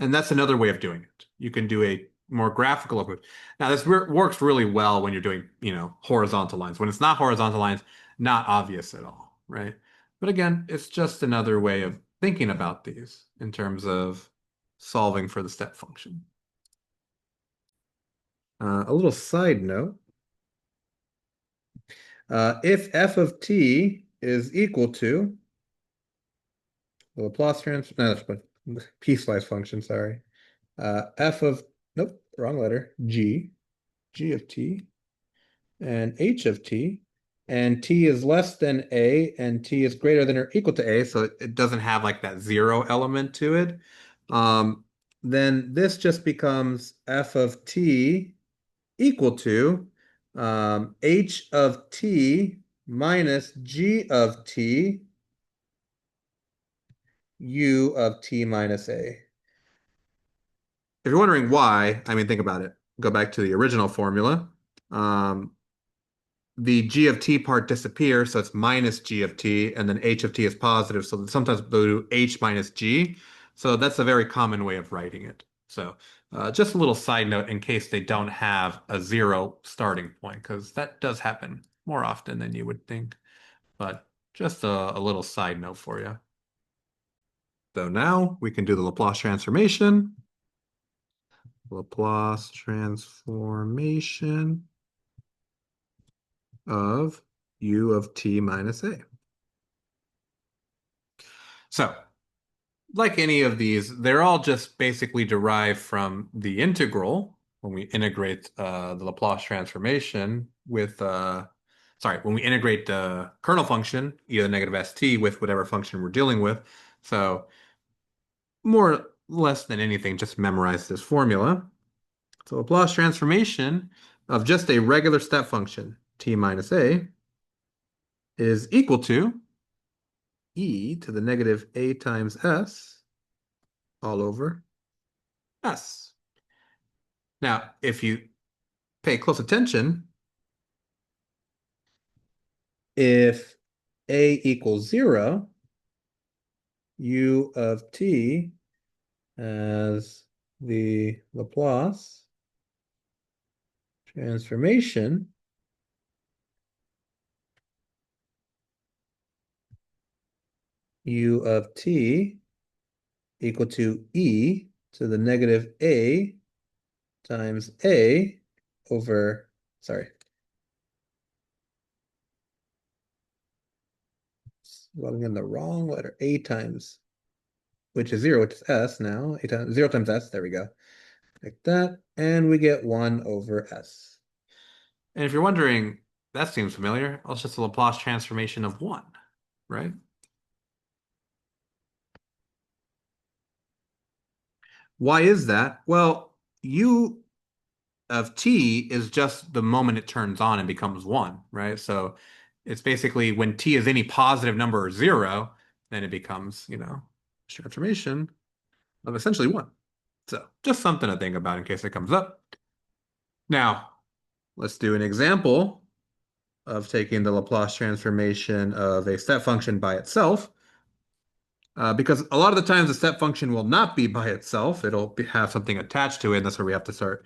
And that's another way of doing it. You can do a more graphical approach. Now, this works really well when you're doing, horizontal lines. When it's not horizontal lines, not obvious at all, right? But again, it's just another way of thinking about these in terms of solving for the step function. A little side note, if f of t is equal to the Laplace transform, no, that's piecewise function, sorry. F of, nope, wrong letter, g of t, and h of t, and t is less than a, and t is greater than or equal to a, so it doesn't have like that 0 element to it, um, then this just becomes f of t equal to h of t minus g of t u of t minus a. If you're wondering why, I mean, think about it. Go back to the original formula. Um, the g of t part disappears, so it's minus g of t, and then h of t is positive, so sometimes we'll do h minus g. So that's a very common way of writing it. So just a little side note in case they don't have a 0 starting point, because that does happen more often than you would think. But just a little side note for you. So now we can do the Laplace transformation. Laplace transformation of u of t minus a. So, like any of these, they're all just basically derived from the integral when we integrate the Laplace transformation with, when we integrate the kernel function, either negative st, with whatever function we're dealing with. So, more or less than anything, just memorize this formula. So Laplace transformation of just a regular step function, t minus a, is equal to e to the negative a times s all over s. Now, if you pay close attention, if a equals 0, u of t as the Laplace transformation u of t equal to e to the negative a times a over, sorry, logging in the wrong letter, a times, which is 0, which is s now, 0 times s, there we go, like that, and we get 1 over s. And if you're wondering, that seems familiar, well, it's just a Laplace transformation of 1, right? Why is that? Well, u of t is just the moment it turns on and becomes 1, right? So it's basically when t is any positive number or 0, then it becomes, transformation of essentially 1. So just something to think about in case it comes up. Now, let's do an example of taking the Laplace transformation of a step function by itself. Because a lot of the times the step function will not be by itself. Have something attached to it, and that's where we have to start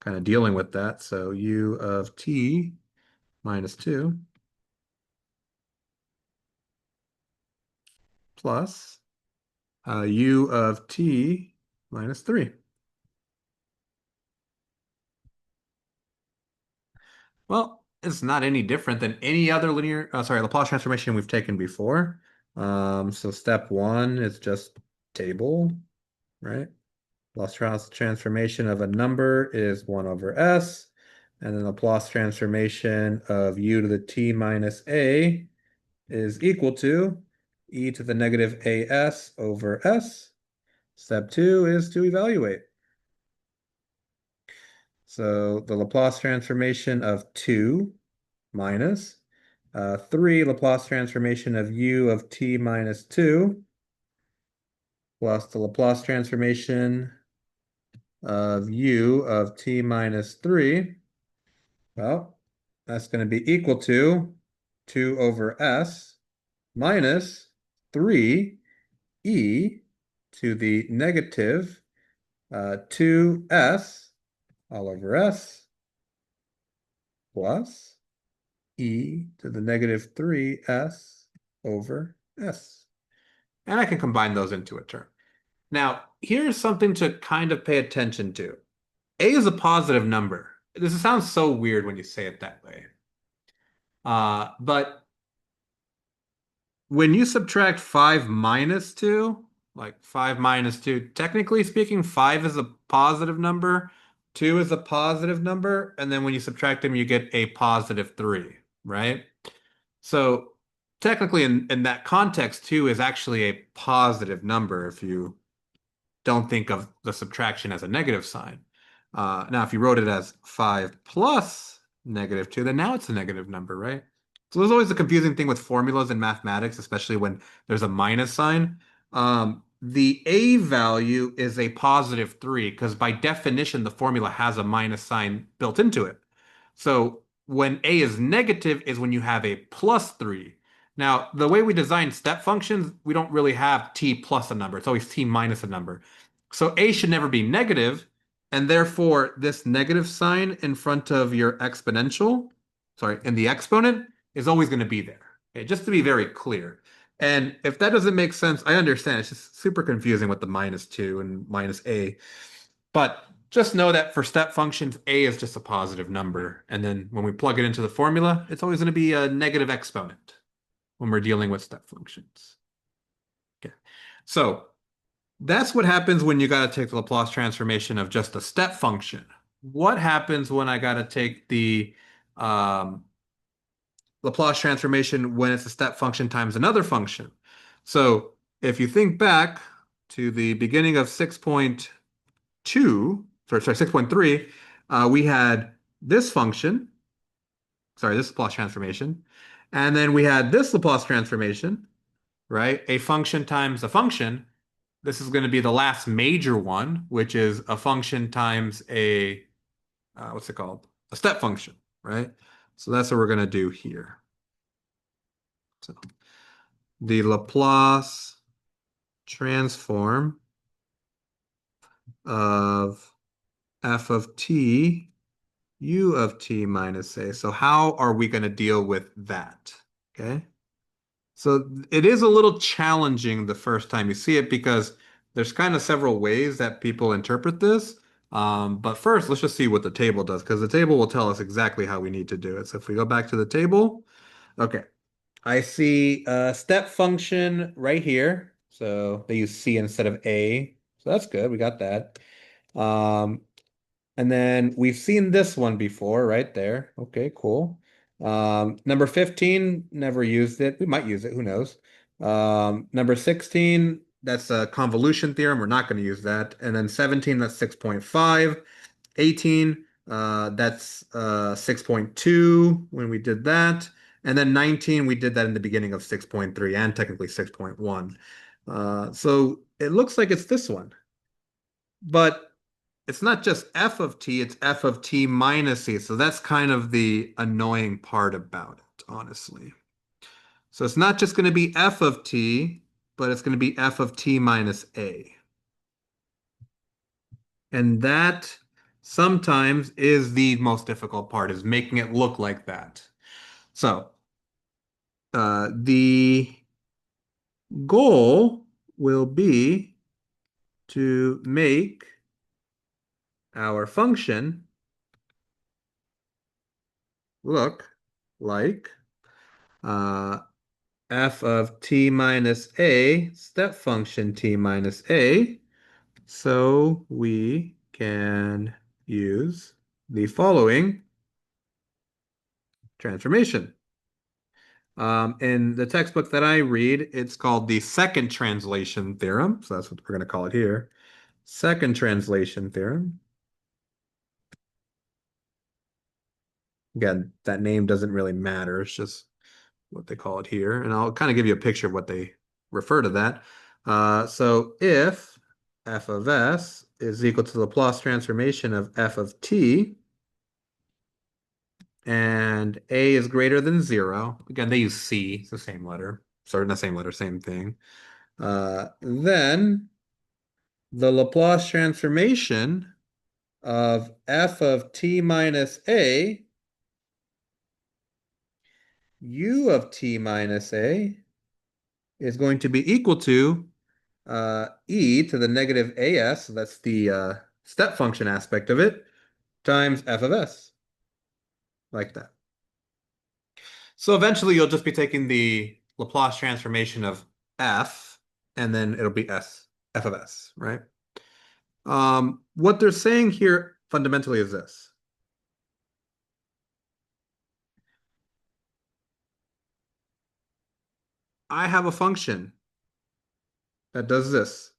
kind of dealing with that. So u of t minus 2 plus u of t minus 3. Well, it's not any different than any other Laplace transformation we've taken before. So step 1 is just table, right? Laplace transformation of a number is 1 over s, and then Laplace transformation of u to the t minus a is equal to e to the negative as over s. Step 2 is to evaluate. So the Laplace transformation of 2 minus 3 Laplace transformation of u of t minus 2 plus the Laplace transformation of u of t minus 3. Well, that's going to be equal to 2 over s minus 3 e to the negative 2s all over s plus e to the negative 3s over s. And I can combine those into a term. Now, here's something to kind of pay attention to. A is a positive number. This sounds so weird when you say it that way. But when you subtract 5 minus 2, like 5 minus 2, technically speaking, 5 is a positive number, 2 is a positive number, and then when you subtract them, you get a positive 3, right? So technically, in that context, 2 is actually a positive number if you don't think of the subtraction as a negative sign. Now, if you wrote it as 5 plus negative 2, then now it's a negative number, right? So there's always a confusing thing with formulas in mathematics, especially when there's a minus sign. The a value is a positive 3 because by definition, the formula has a minus sign built into it. So when a is negative is when you have a plus 3. Now, the way we design step functions, we don't really have t plus a number. It's always t minus a number. So a should never be negative, and therefore this negative sign in front of your exponential, sorry, in the exponent is always going to be there. Okay, just to be very clear. And if that doesn't make sense, I understand. It's just super confusing with the -2 and minus a. But just know that for step functions, a is just a positive number. And then when we plug it into the formula, it's always going to be a negative exponent when we're dealing with step functions. Okay. So that's what happens when you got to take the Laplace transformation of just a step function. What happens when I got to take the um, Laplace transformation when it's a step function times another function? So if you think back to the beginning of 6.2, sorry, 6.3, we had this function, sorry, this Laplace transformation, and then we had this Laplace transformation, right? A function times a function. This is going to be the last major one, which is a function times a, what's it called? A step function, right? So that's what we're going to do here. So the Laplace transform of f of t u of t minus a. So how are we going to deal with that? Okay. So it is a little challenging the first time you see it because there's kind of several ways that people interpret this. But first, let's just see what the table does because the table will tell us exactly how we need to do it. So if we go back to the table, okay, I see a step function right here. So they use C instead of A. So that's good. We got that. Um, and then we've seen this one before, right there. Okay, cool. Number 15, never used it. We might use it, who knows? Number 16, that's a convolution theorem. We're not going to use that. And then 17, that's 6.5. 18, that's 6.2 when we did that. And then 19, we did that in the beginning of 6.3 and technically 6.1. So it looks like it's this one. But it's not just f of t, it's f of t minus c. So that's kind of the annoying part about it, honestly. So it's not just going to be f of t, but it's going to be f of t minus a. And that sometimes is the most difficult part, is making it look like that. So the goal will be to make our function look like uh, f of t minus a, step function t minus a, so we can use the following transformation. In the textbook that I read, it's called the second translation theorem. So that's what we're going to call it here. Second translation theorem. Again, that name doesn't really matter. It's just what they call it here. And I'll kind of give you a picture of what they refer to that. So if f of s is equal to the Laplace transformation of f of t, and a is greater than 0, again, they use c, it's the same letter. Sorry, not same letter, same thing. Then the Laplace transformation of f of t minus a, u of t minus a, is going to be equal to e to the negative as, so that's the step function aspect of it, times f of s, like that. So eventually you'll just be taking the Laplace transformation of f, and then it'll be f of s, right? What they're saying here fundamentally is this. I have a function that does this.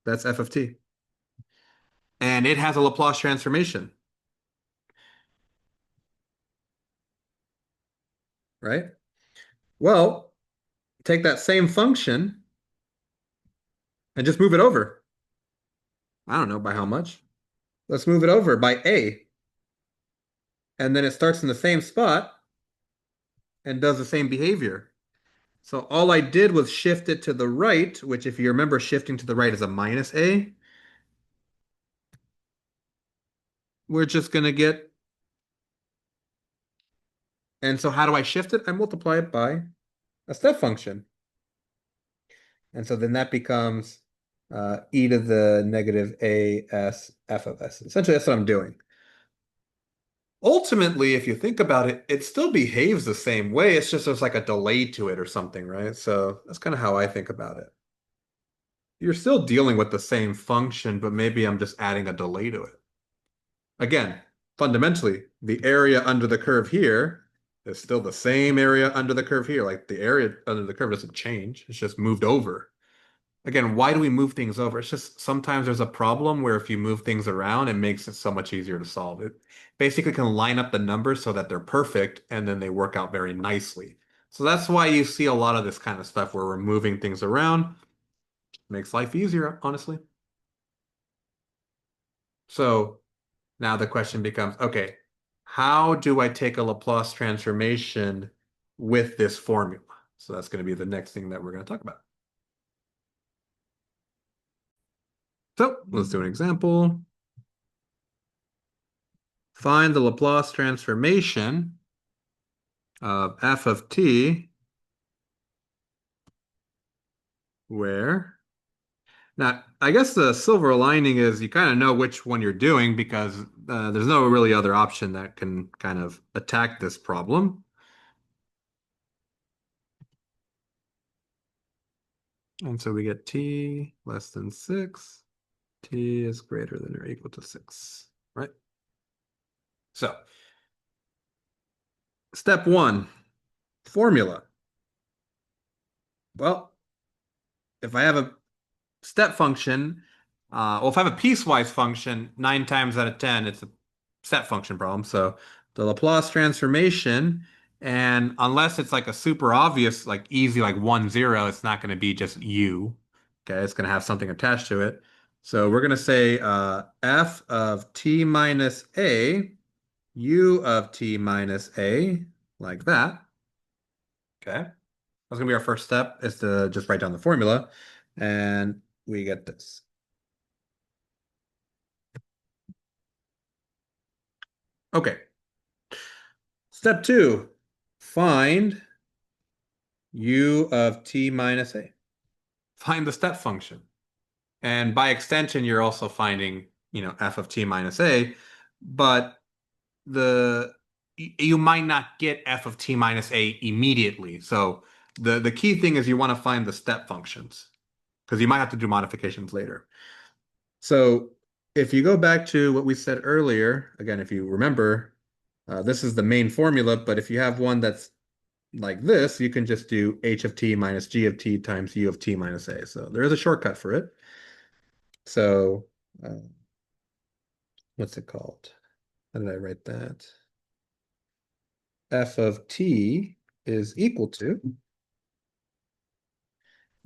That's f of t. And it has a Laplace transformation, right? Well, take that same function and just move it over. I don't know by how much. Let's move it over by a. And then it starts in the same spot and does the same behavior. So all I did was shift it to the right, which if you remember, shifting to the right is a minus a. We're just going to get, and so how do I shift it? I multiply it by a step function. And so then that becomes e to the negative a s f of s. Essentially, that's what I'm doing. Ultimately, if you think about it, it still behaves the same way. It's just there's like a delay to it or something, right? So that's kind of how I think about it. You're still dealing with the same function, but maybe I'm just adding a delay to it. Again, fundamentally, the area under the curve here is still the same area under the curve here. Like the area under the curve doesn't change. It's just moved over. Again, why do we move things over? It's just sometimes there's a problem where if you move things around, it makes it so much easier to solve. It basically can line up the numbers so that they're perfect and then they work out very nicely. So that's why you see a lot of this kind of stuff where we're moving things around. Makes life easier, honestly. So now the question becomes, okay, how do I take a Laplace transformation with this formula? So that's going to be the next thing that we're going to talk about. So let's do an example. Find the Laplace transformation of f of t where now I guess the silver lining is you kind of know which one you're doing because there's no really other option that can kind of attack this problem. And so we get t less than 6, t is greater than or equal to 6, right? So step one, formula. Well, if I have a step function, well, if I have a piecewise function, 9 times out of 10, it's a step function problem. So the Laplace transformation, and unless it's like a super obvious, like easy, like 1, 0, it's not going to be just u. Okay, it's going to have something attached to it. So we're going to say f of t minus a, u of t minus a, like that. Okay. That's going to be our first step, is to just write down the formula. And we get this. Okay. Step two, find u of t minus a. Find the step function. And by extension, you're also finding, f of t minus a, but the you might not get f of t minus a immediately. So the key thing is you want to find the step functions because you might have to do modifications later. So if you go back to what we said earlier, again, if you remember, this is the main formula, but if you have one that's like this, you can just do h of t minus g of t times u of t minus a. So there is a shortcut for it. So what's it called? How did I write that? F of t is equal to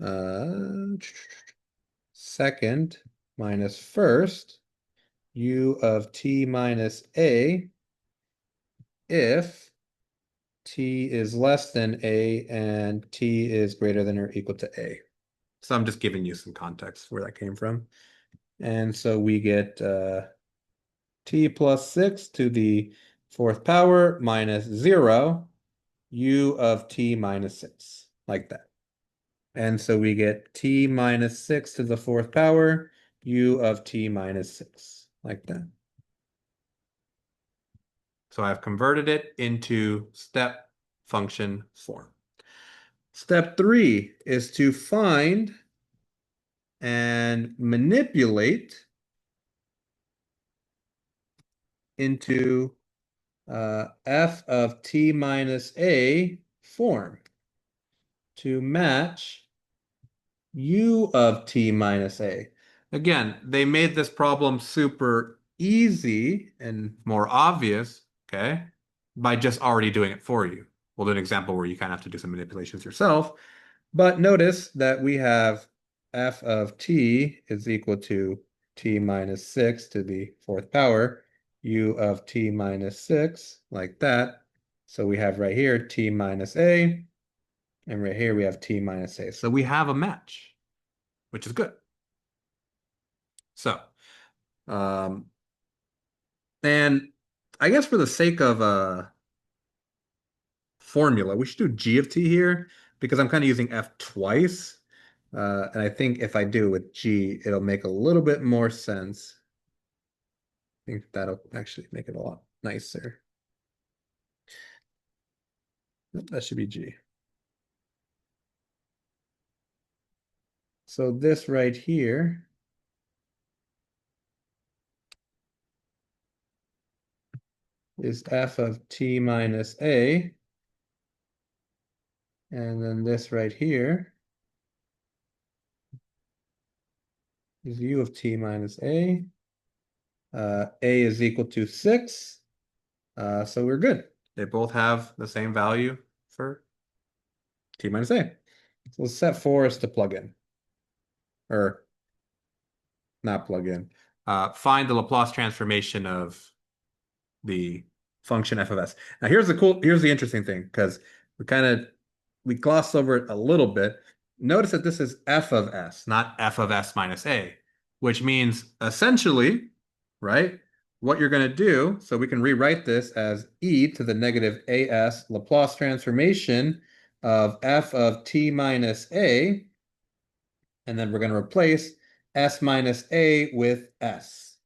uh, second minus first u of t minus a if t is less than a and t is greater than or equal to a. So I'm just giving you some context where that came from. And so we get t plus 6 to the fourth power minus 0 u of t minus 6, like that. And so we get t minus 6 to the fourth power u of t minus 6, like that. So I've converted it into step function form. Step 3 is to find and manipulate into f of t minus a form to match u of t minus a. Again, they made this problem super easy and more obvious, okay, by just already doing it for you. We'll do an example where you kind of have to do some manipulations yourself. But notice that we have f of t is equal to t minus 6 to the fourth power, u of t minus 6, like that. So we have right here t minus a, and right here we have t minus a. So we have a match, which is good. So, um, and I guess for the sake of a formula, we should do g of t here. because I'm kind of using F twice. And I think if I do it with G, it'll make a little bit more sense. I think that'll actually make it a lot nicer. That should be G. So this right here is f of t minus a. And then this right here is u of t minus a. A is equal to 6. So we're good. They both have the same value for t minus a. So step 4 is to plug in. Or not plug in. Find the Laplace transformation of the function f of s. Now here's the interesting thing, because we glossed over it a little bit. Notice that this is f of s, not f of s minus a, which means essentially, right, what you're going to do, so we can rewrite this as e to the negative as Laplace transformation of f of t minus a, and then we're going to replace s minus a with s.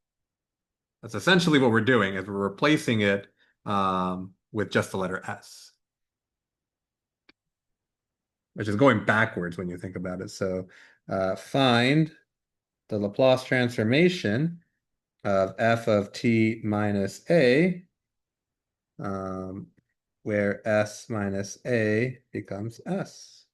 That's essentially what we're doing, is we're replacing it with just the letter s, which is going backwards when you think about it. So find the Laplace transformation of f of t minus a, where s minus a becomes s.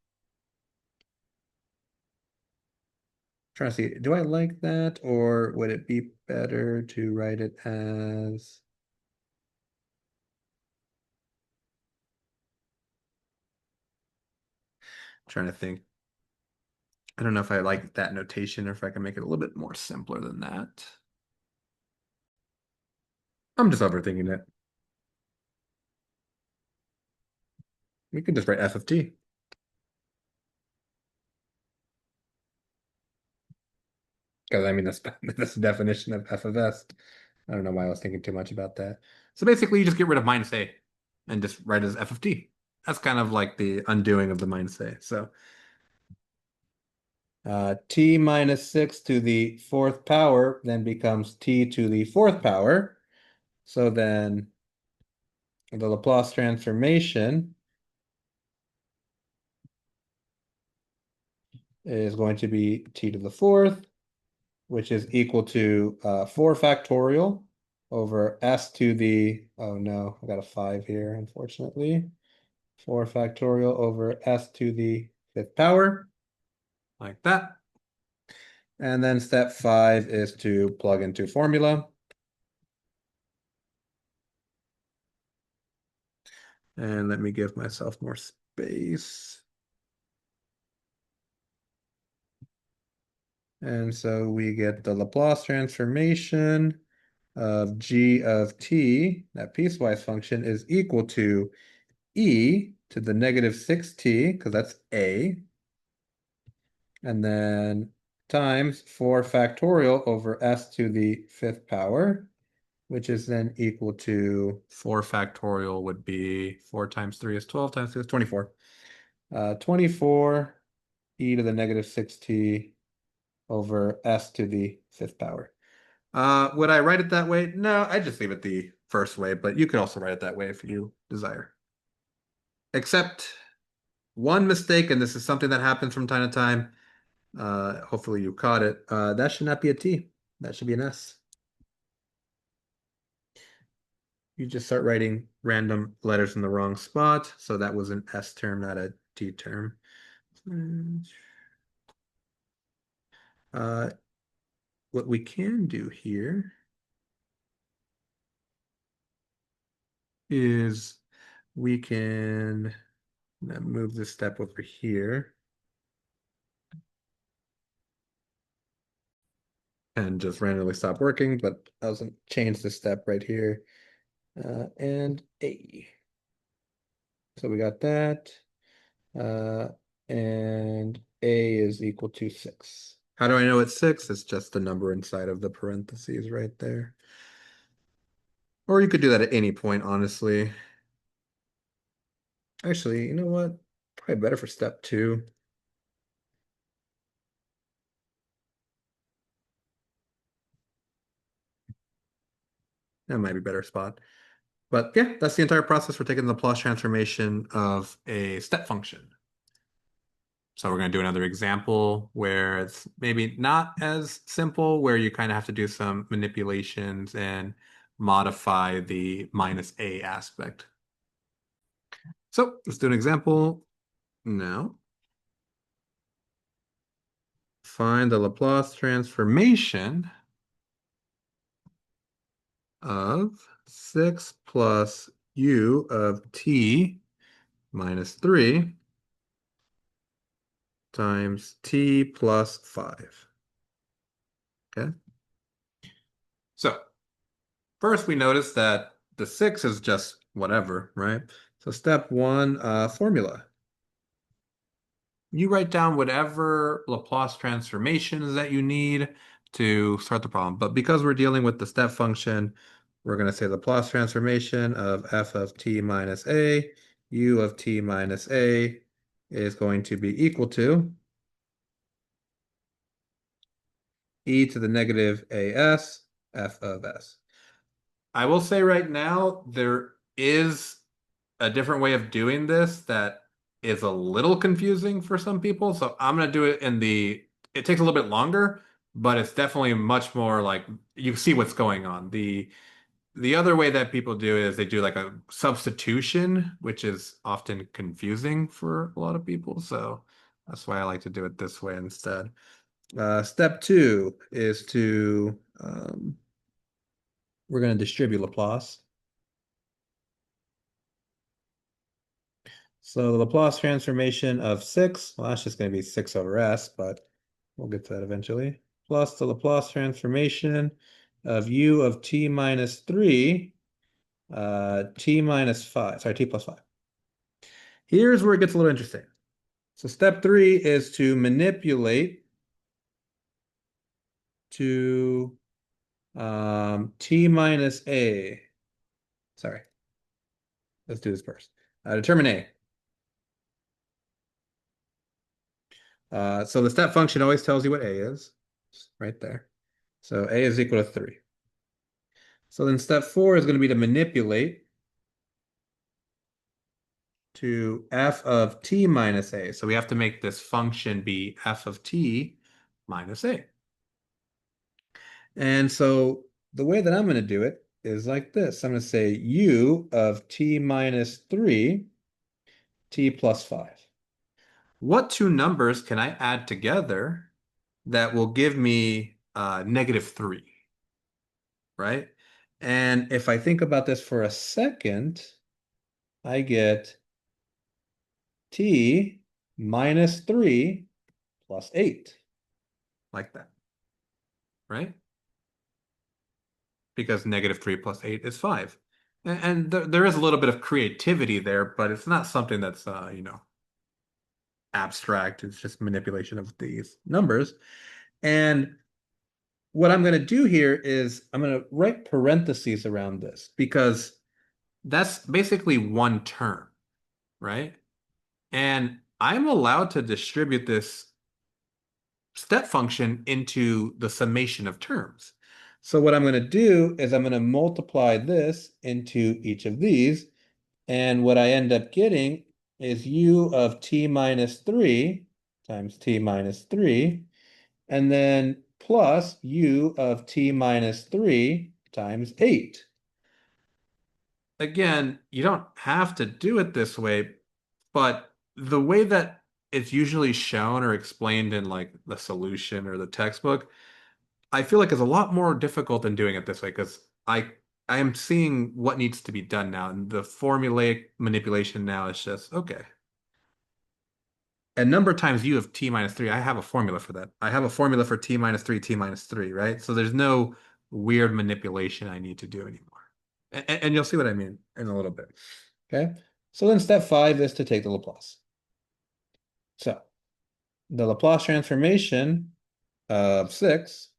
Trying to see, do I like that, or would it be better to write it as... Trying to think. I don't know if I like that notation or if I can make it a little bit more simpler than that. I'm just overthinking it. We could just write f of t. Because I mean, that's the definition of f of s. I don't know why I was thinking too much about that. So basically, you just get rid of minus a and just write it as f of t. That's kind of like the undoing of the minus a. So t minus 6 to the fourth power then becomes t to the fourth power. So then the Laplace transformation is going to be t to the fourth, which is equal to 4 factorial over s to the, oh no, I got a 5 here, unfortunately. 4 factorial over s to the fifth power, like that. And then step 5 is to plug into formula. And let me give myself more space. And so we get the Laplace transformation of g of t, that piecewise function, is equal to e to the negative 6t, because that's a, and then times 4 factorial over s to the fifth power, which is then equal to 4 factorial would be 4 times 3 is 12 times 2 is 24. 24 e to the negative 6t over s to the fifth power. Would I write it that way? No, I just leave it the first way, but you could also write it that way if you desire. Except one mistake, and this is something that happens from time to time. Hopefully you caught it. That should not be a T. That should be an S. You just start writing random letters in the wrong spot. So that was an S term, not a T term. What we can do here is we can move this step over here and just randomly stop working, but I was going to change this step right here. And A. So we got that. And A is equal to 6. How do I know it's 6? It's just the number inside of the parentheses right there. Or you could do that at any point, honestly. Actually, you know what? Probably better for step 2. That might be a better spot. But yeah, that's the entire process for taking the Laplace transformation of a step function. So we're going to do another example where it's maybe not as simple, where you kind of have to do some manipulations and modify the minus a aspect. So let's do an example now. Find the Laplace transformation of 6 plus u of t minus 3 times t plus 5. Okay. So first we notice that the 6 is just whatever, right? So step 1, formula. You write down whatever Laplace transformations that you need to start the problem. But because we're dealing with the step function, we're going to say Laplace transformation of f of t minus a, u of t minus a is going to be equal to e to the negative as f of s. I will say right now, there is a different way of doing this that is a little confusing for some people. So I'm going to do it it takes a little bit longer, but it's definitely much more like you see what's going on. The other way that people do it is they do like a substitution, which is often confusing for a lot of people. So that's why I like to do it this way instead. Step 2 is we're going to distribute Laplace. So the Laplace transformation of 6, well, that's just going to be 6 over s, but we'll get to that eventually. Plus the Laplace transformation of u of t minus 3, t minus 5, sorry, t plus 5. Here's where it gets a little interesting. So step 3 is to manipulate to t minus a. Sorry, let's do this first. Determine a. So the step function always tells you what a is, right there. So a is equal to 3. So then step 4 is going to be to manipulate to f of t minus a. So we have to make this function be f of t minus a. And so the way that I'm going to do it is like this. I'm going to say u of t minus 3, t plus 5. What two numbers can I add together that will give me -3, right? And if I think about this for a second, I get t minus 3 plus 8, like that, right? Because -3 plus 8 is 5. And there is a little bit of creativity there, but it's not something that's, abstract. It's just manipulation of these numbers. And what I'm going to do here is I'm going to write parentheses around this because that's basically one term, right? And I'm allowed to distribute this step function into the summation of terms. So what I'm going to do is I'm going to multiply this into each of these. And what I end up getting is u of t minus 3 times t minus 3, and then plus u of t minus 3 times 8. Again, you don't have to do it this way, but the way that it's usually shown or explained in like the solution or the textbook, I feel like is a lot more difficult than doing it this way because I am seeing what needs to be done now, and the formulaic manipulation now is just okay. A number times u of t minus 3, I have a formula for that. I have a formula for t minus 3, t minus 3, right? So there's no weird manipulation I need to do anymore. And you'll see what I mean in a little bit. Okay. So then step 5 is to take the Laplace. So the Laplace transformation of 6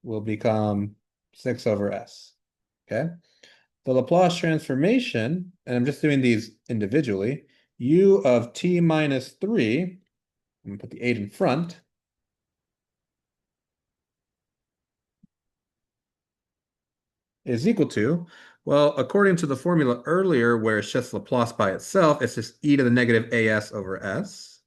will become 6 over s. Okay. The Laplace transformation, and I'm just doing these individually, u of t minus 3, I'm going to put the 8 in front, is equal to, well, according to the formula earlier where it's just Laplace by itself, it's just e to the negative as over s.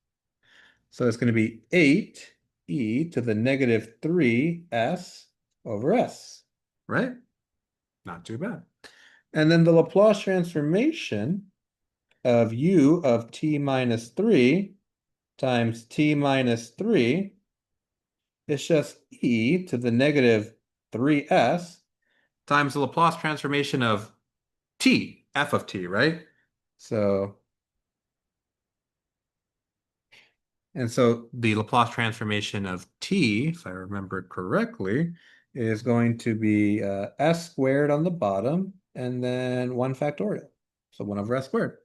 So it's going to be 8 e to the negative 3s over s, right? Not too bad. And then the Laplace transformation of u of t minus 3 times t minus 3 is just e to the negative 3s times the Laplace transformation of t, f of t, right? So, and so the Laplace transformation of t, if I remember correctly, is going to be s squared on the bottom and then 1 factorial. So 1 over s squared.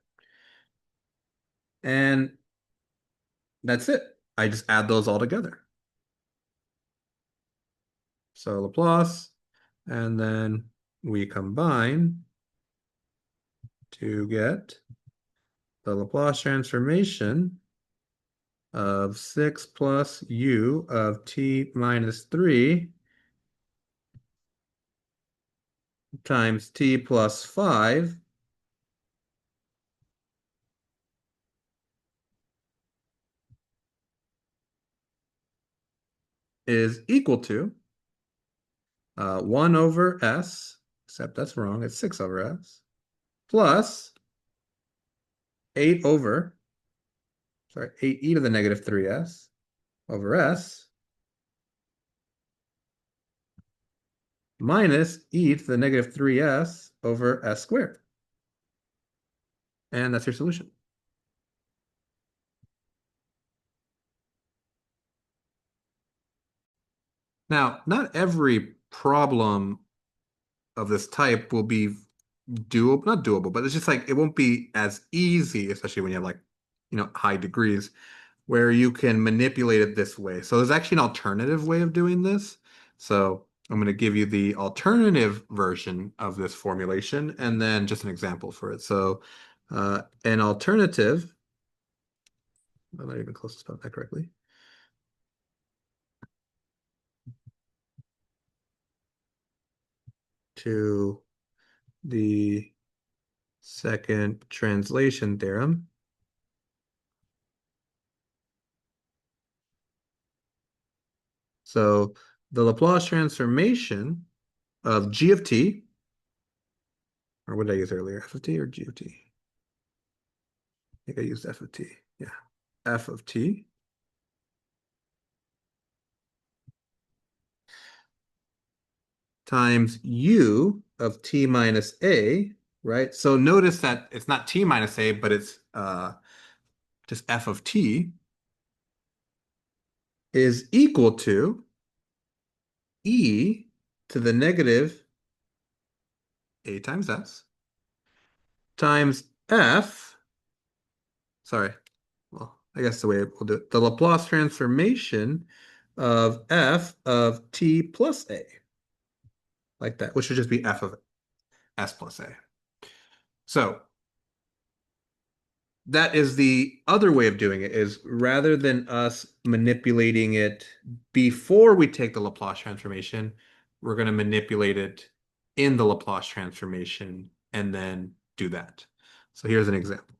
And that's it. I just add those all together. So Laplace, and then we combine to get the Laplace transformation of 6 plus u of t minus 3 times t plus 5 is equal to 1 over s, except that's wrong, it's 6 over s, plus 8 over, sorry, 8 e to the negative 3s over s minus e to the negative 3s over s squared. And that's your solution. Now, not every problem of this type will be doable, not doable, but it's just like it won't be as easy, especially when you have like, high degrees, where you can manipulate it this way. So there's actually an alternative way of doing this. So I'm going to give you the alternative version of this formulation and then just an example for it. So an alternative, I'm not even close to spelling that correctly. To the second translation theorem. So the Laplace transformation of g of t, or what did I use earlier? F of t or g of t? I think I used f of t. Yeah. F of t times u of t minus a, right? So notice that it's not t minus a, but it's just f of t is equal to e to the negative a times s times f, sorry, well, I guess the way we'll do it, the Laplace transformation of f of t plus a, like that, which would just be f of s plus a. So that is the other way of doing it, is rather than us manipulating it before we take the Laplace transformation, we're going to manipulate it in the Laplace transformation and then do that. So here's an example.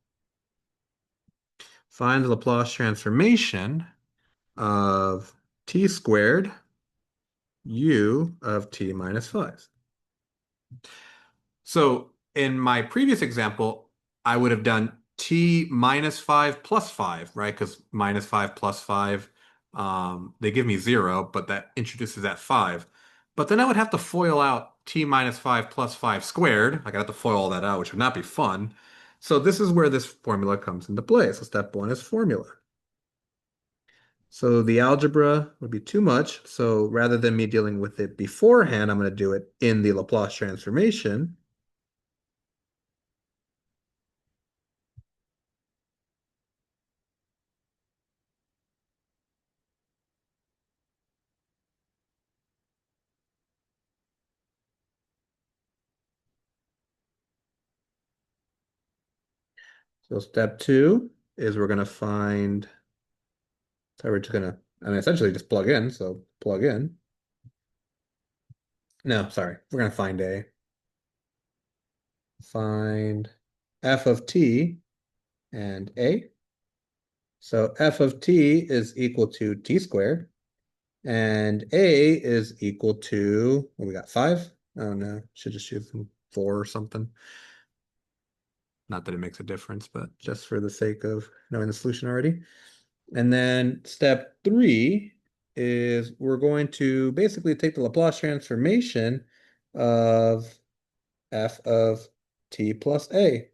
Find the Laplace transformation of t squared u of t minus 5. So in my previous example, I would have done t minus 5 plus 5, right? Because minus 5 plus 5, they give me 0, but that introduces that 5. But then I would have to FOIL out t minus 5 plus 5 squared. Like, I'd have to FOIL all that out, which would not be fun. So this is where this formula comes into play. So step 1 is formula. So the algebra would be too much. So rather than me dealing with it beforehand, I'm going to do it in the Laplace transformation. So step two is we're going to find, so we're just going to, I mean, essentially just plug in. So plug in. No, sorry. We're going to find f of t and a. So f of t is equal to t squared, and a is equal to, what we got, 5? Oh no, should just choose 4 or something. Not that it makes a difference, but just for the sake of knowing the solution already. And then step three is we're going to basically take the Laplace transformation of f of t plus a.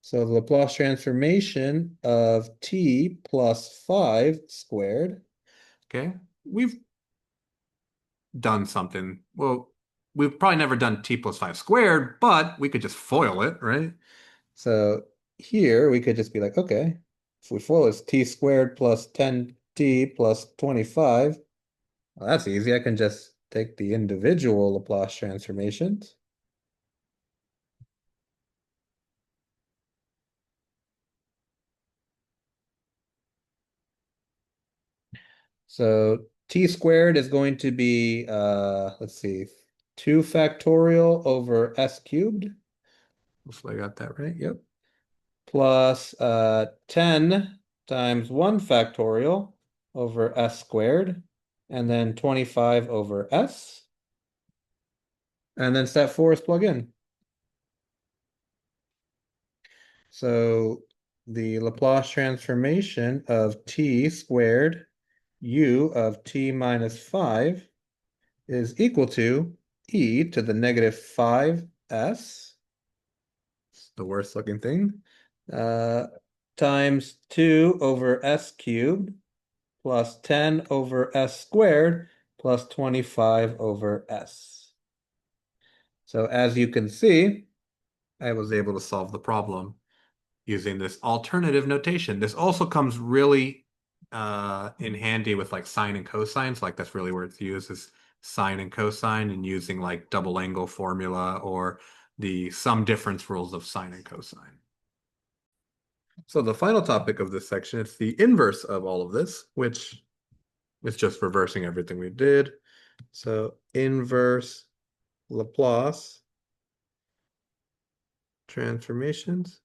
So the Laplace transformation of t plus 5 squared. Okay, we've done something. Well, we've probably never done t plus 5 squared, but we could just FOIL it, right? So here we could just be like, okay, if we FOIL it's t squared plus 10t plus 25. Well, that's easy. I can just take the individual Laplace transformations. So t squared is going to be, let's see, 2 factorial over s cubed. Hopefully I got that right. Yep. Plus 10 times 1 factorial over s squared, and then 25 over s. And then step 4 is plug in. So the Laplace transformation of t squared u of t minus 5 is equal to e to the negative 5s. It's the worst looking thing. Uh, times 2 over s cubed plus 10 over s squared plus 25 over s. So as you can see, I was able to solve the problem using this alternative notation. This also comes really in handy with like sine and cosine. So like that's really where it's used is sine and cosine and using like double angle formula or the sum difference rules of sine and cosine. So the final topic of this section, it's the inverse of all of this, which is just reversing everything we did. So inverse Laplace transformations.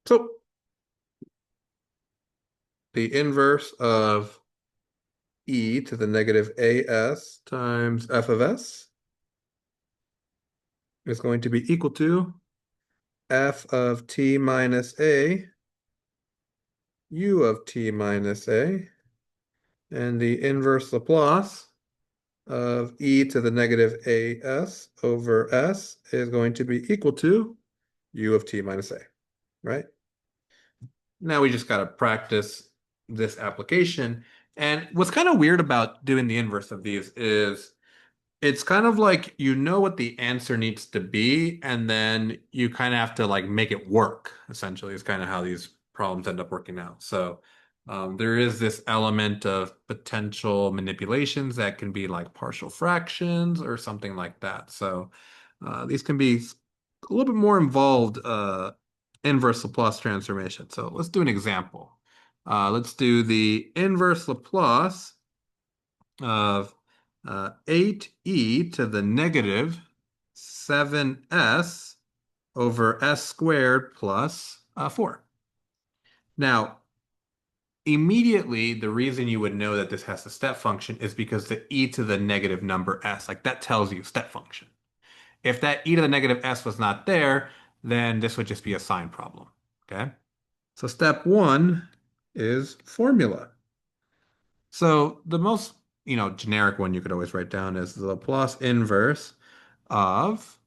So the inverse of e to the negative as times f of s is going to be equal to f of t minus a u of t minus a, and the inverse Laplace of e to the negative as over s is going to be equal to u of t minus a, right? Now we just got to practice this application. And what's kind of weird about doing the inverse of these is it's kind of like you know what the answer needs to be, and then you kind of have to like make it work, essentially, is kind of how these problems end up working out. So there is this element of potential manipulations that can be like partial fractions or something like that. So these can be a little bit more involved inverse Laplace transformation. So let's do an example. Let's do the inverse Laplace of 8e to the negative 7s over s squared plus 4. Now, immediately, the reason you would know that this has a step function is because the e to the negative number s, like that tells you step function. If that e to the negative s was not there, then this would just be a sign problem. Okay? So step one is formula. So the most, generic one you could always write down is the Laplace inverse of,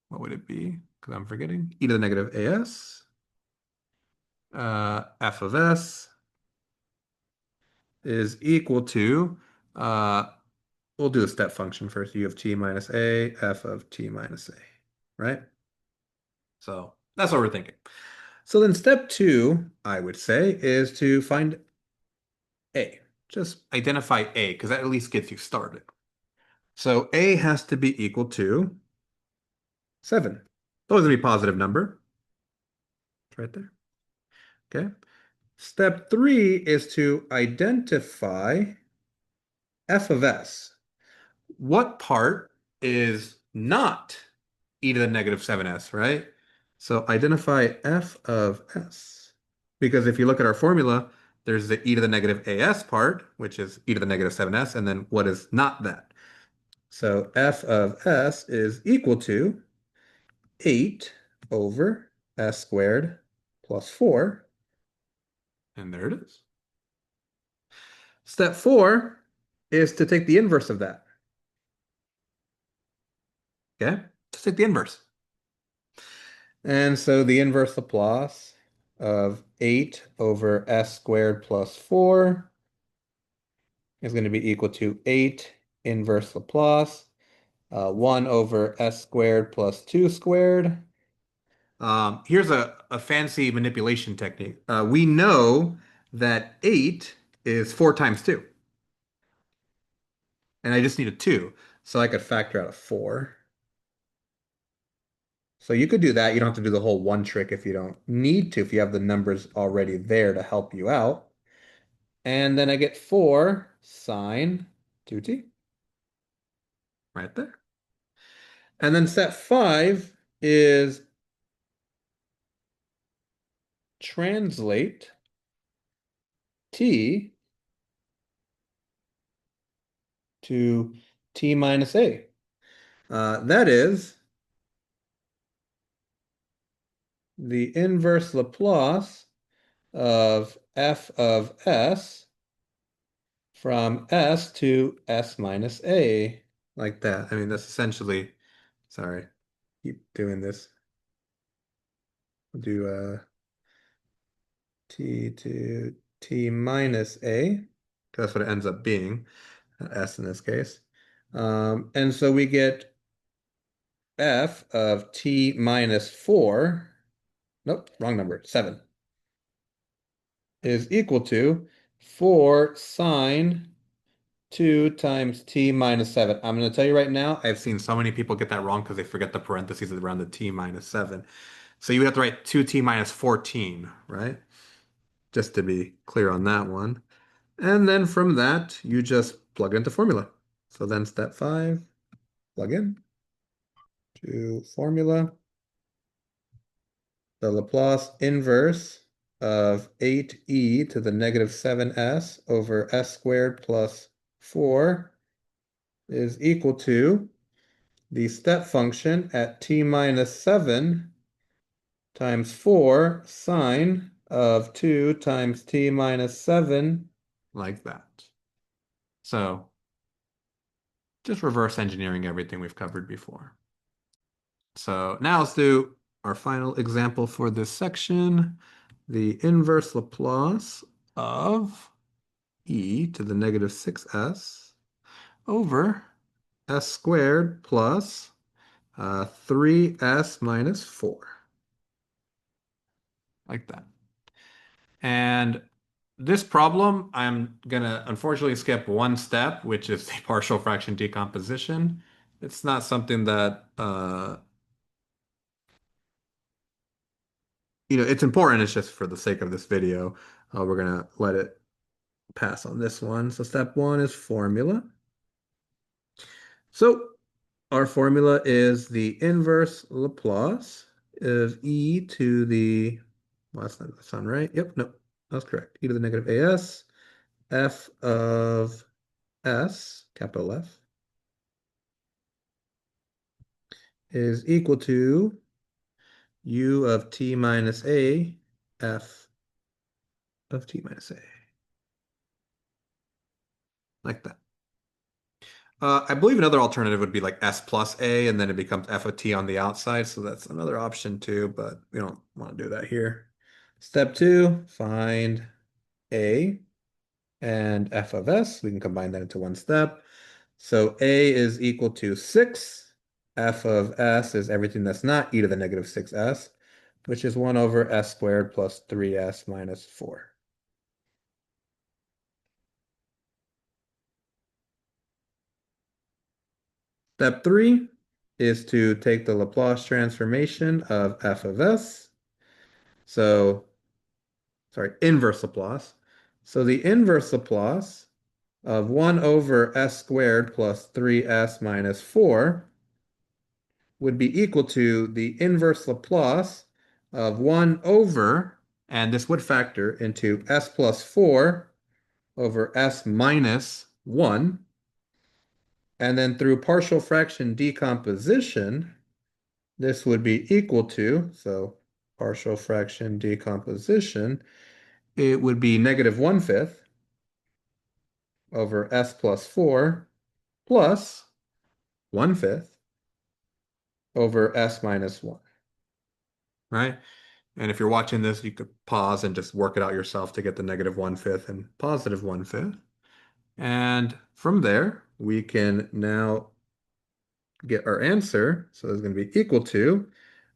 what would it be? Because I'm forgetting. E to the negative as, f of s is equal to, uh, we'll do a step function first, u of t minus a, f of t minus a, right? So that's what we're thinking. So then step two, I would say, is to find A. Just identify A, because that at least gets you started. So A has to be equal to 7. Always gonna be a positive number. It's right there. Okay. Step 3 is to identify f of s. What part is not e to the negative 7s, right? So identify f of s. Because if you look at our formula, there's the e to the negative as part, which is e to the negative 7s, and then what is not that? So f of s is equal to 8 over s squared plus 4. And there it is. Step 4 is to take the inverse of that. Okay? Just take the inverse. And so the inverse Laplace of 8 over s squared plus 4 is going to be equal to 8 inverse Laplace, 1 over s squared plus 2 squared. Here's a fancy manipulation technique. We know that 8 is 4 times 2. And I just need a 2. So I could factor out a 4. So you could do that. You don't have to do the whole one trick if you don't need to, if you have the numbers already there to help you out. And then I get 4 sine 2t right there. And then step 5 is translate t to t minus a. That is the inverse Laplace of f of s from s to s minus a, like that. I mean, that's essentially, sorry, keep doing this. We'll do t to t minus a. That's what it ends up being, s in this case. And so we get f of t minus 4, nope, wrong number, 7, is equal to 4 sine 2 times t minus 7. I'm going to tell you right now, I've seen so many people get that wrong because they forget the parentheses around the t minus 7. So you would have to write 2t minus 14, right? Just to be clear on that one. And then from that, you just plug into formula. So then step 5, plug in to formula. The Laplace inverse of 8e to the negative 7s over s squared plus 4 is equal to the step function at t minus 7 times 4 sine of 2 times t minus 7, like that. So just reverse engineering everything we've covered before. So now let's do our final example for this section. The inverse Laplace of e to the negative 6s over s squared plus 3s minus 4. Like that. And this problem, I'm gonna unfortunately skip one step, which is the partial fraction decomposition. It's not something that it's important. It's just for the sake of this video. We're gonna let it pass on this one. So step 1 is formula. So our formula is the inverse Laplace of e to the, well, that's not right. Yep, no, that's correct. E to the negative as, f of s, capital F, is equal to u of t minus a, f of t minus a. Like that. I believe another alternative would be like s plus a, and then it becomes f of t on the outside. So that's another option too, but we don't want to do that here. Step 2, find a and f of s. We can combine that into one step. So a is equal to 6. F of s is everything that's not e to the negative 6s, which is 1 over s squared plus 3s minus 4. Step three is to take the Laplace transformation of f of s. So, sorry, inverse Laplace. So the inverse Laplace of 1 over s squared plus 3s minus 4 would be equal to the inverse Laplace of 1 over, and this would factor into s plus 4 over s minus 1. And then through partial fraction decomposition, this would be equal to, so partial fraction decomposition, it would be negative 1/5 over s plus 4 plus 1/5 over s minus 1, right? And if you're watching this, you could pause and just work it out yourself to get the negative 1/5 and positive 1/5. And from there, we can now get our answer. So it's going to be equal to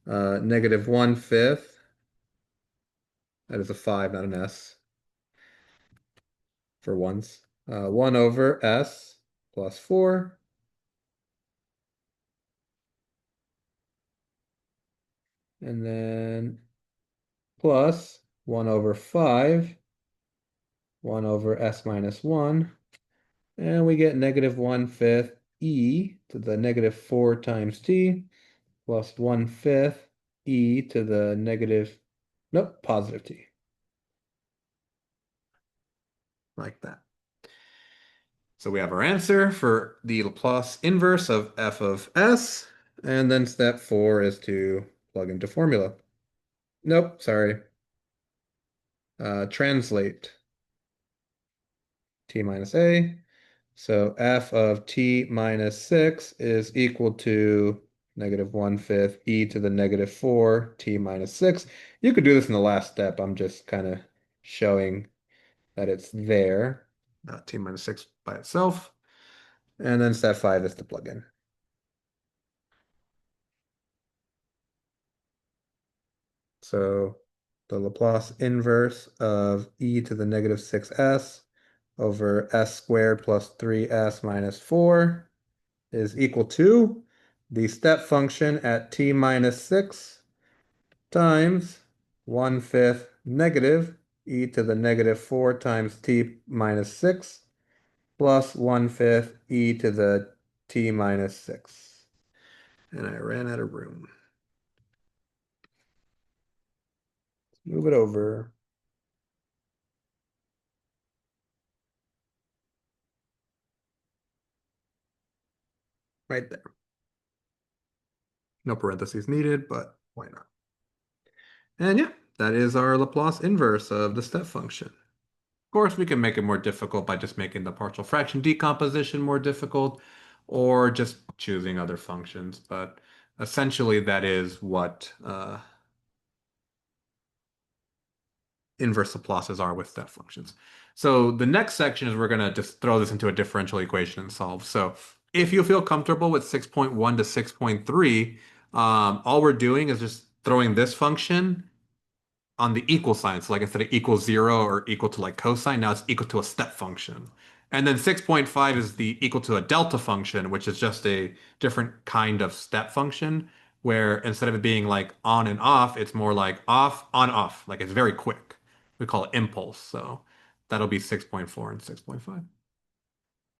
negative 1/5. That is a 5, not an s, for ones. 1 over s plus 4. And then plus 1 over 5, 1 over s minus 1. And we get negative 1/5 e to the negative 4 times t plus 1/5 e to the negative, nope, positive t. Like that. So we have our answer for the Laplace inverse of f of s. And then step 4 is to plug into formula. Nope, sorry. Translate t minus a. So f of t minus 6 is equal to negative 1/5 e to the negative 4 t minus 6. You could do this in the last step. I'm just kind of showing that it's there, t minus 6 by itself. And then step 5 is to plug in. So the Laplace inverse of e to the negative 6s over s squared plus 3s minus 4 is equal to the step function at t minus 6 times 1/5 negative e to the negative 4 times t minus 6 plus 1/5 e to the t minus 6. And I ran out of room. Move it over. Right there. No parentheses needed, but why not? And yeah, that is our Laplace inverse of the step function. Of course, we can make it more difficult by just making the partial fraction decomposition more difficult, or just choosing other functions. But essentially, that is what inverse Laplaces are with step functions. So the next section is we're going to just throw this into a differential equation and solve. So if you feel comfortable with 6.1 to 6.3, all we're doing is just throwing this function on the equal sign. So like instead of equal 0 or equal to like cosine, now it's equal to a step function. And then 6.5 is the equal to a delta function, which is just a different kind of step function, where instead of it being like on and off, it's more like off, on, off. Like it's very quick. We call it impulse. So that'll be 6.4 and 6.5.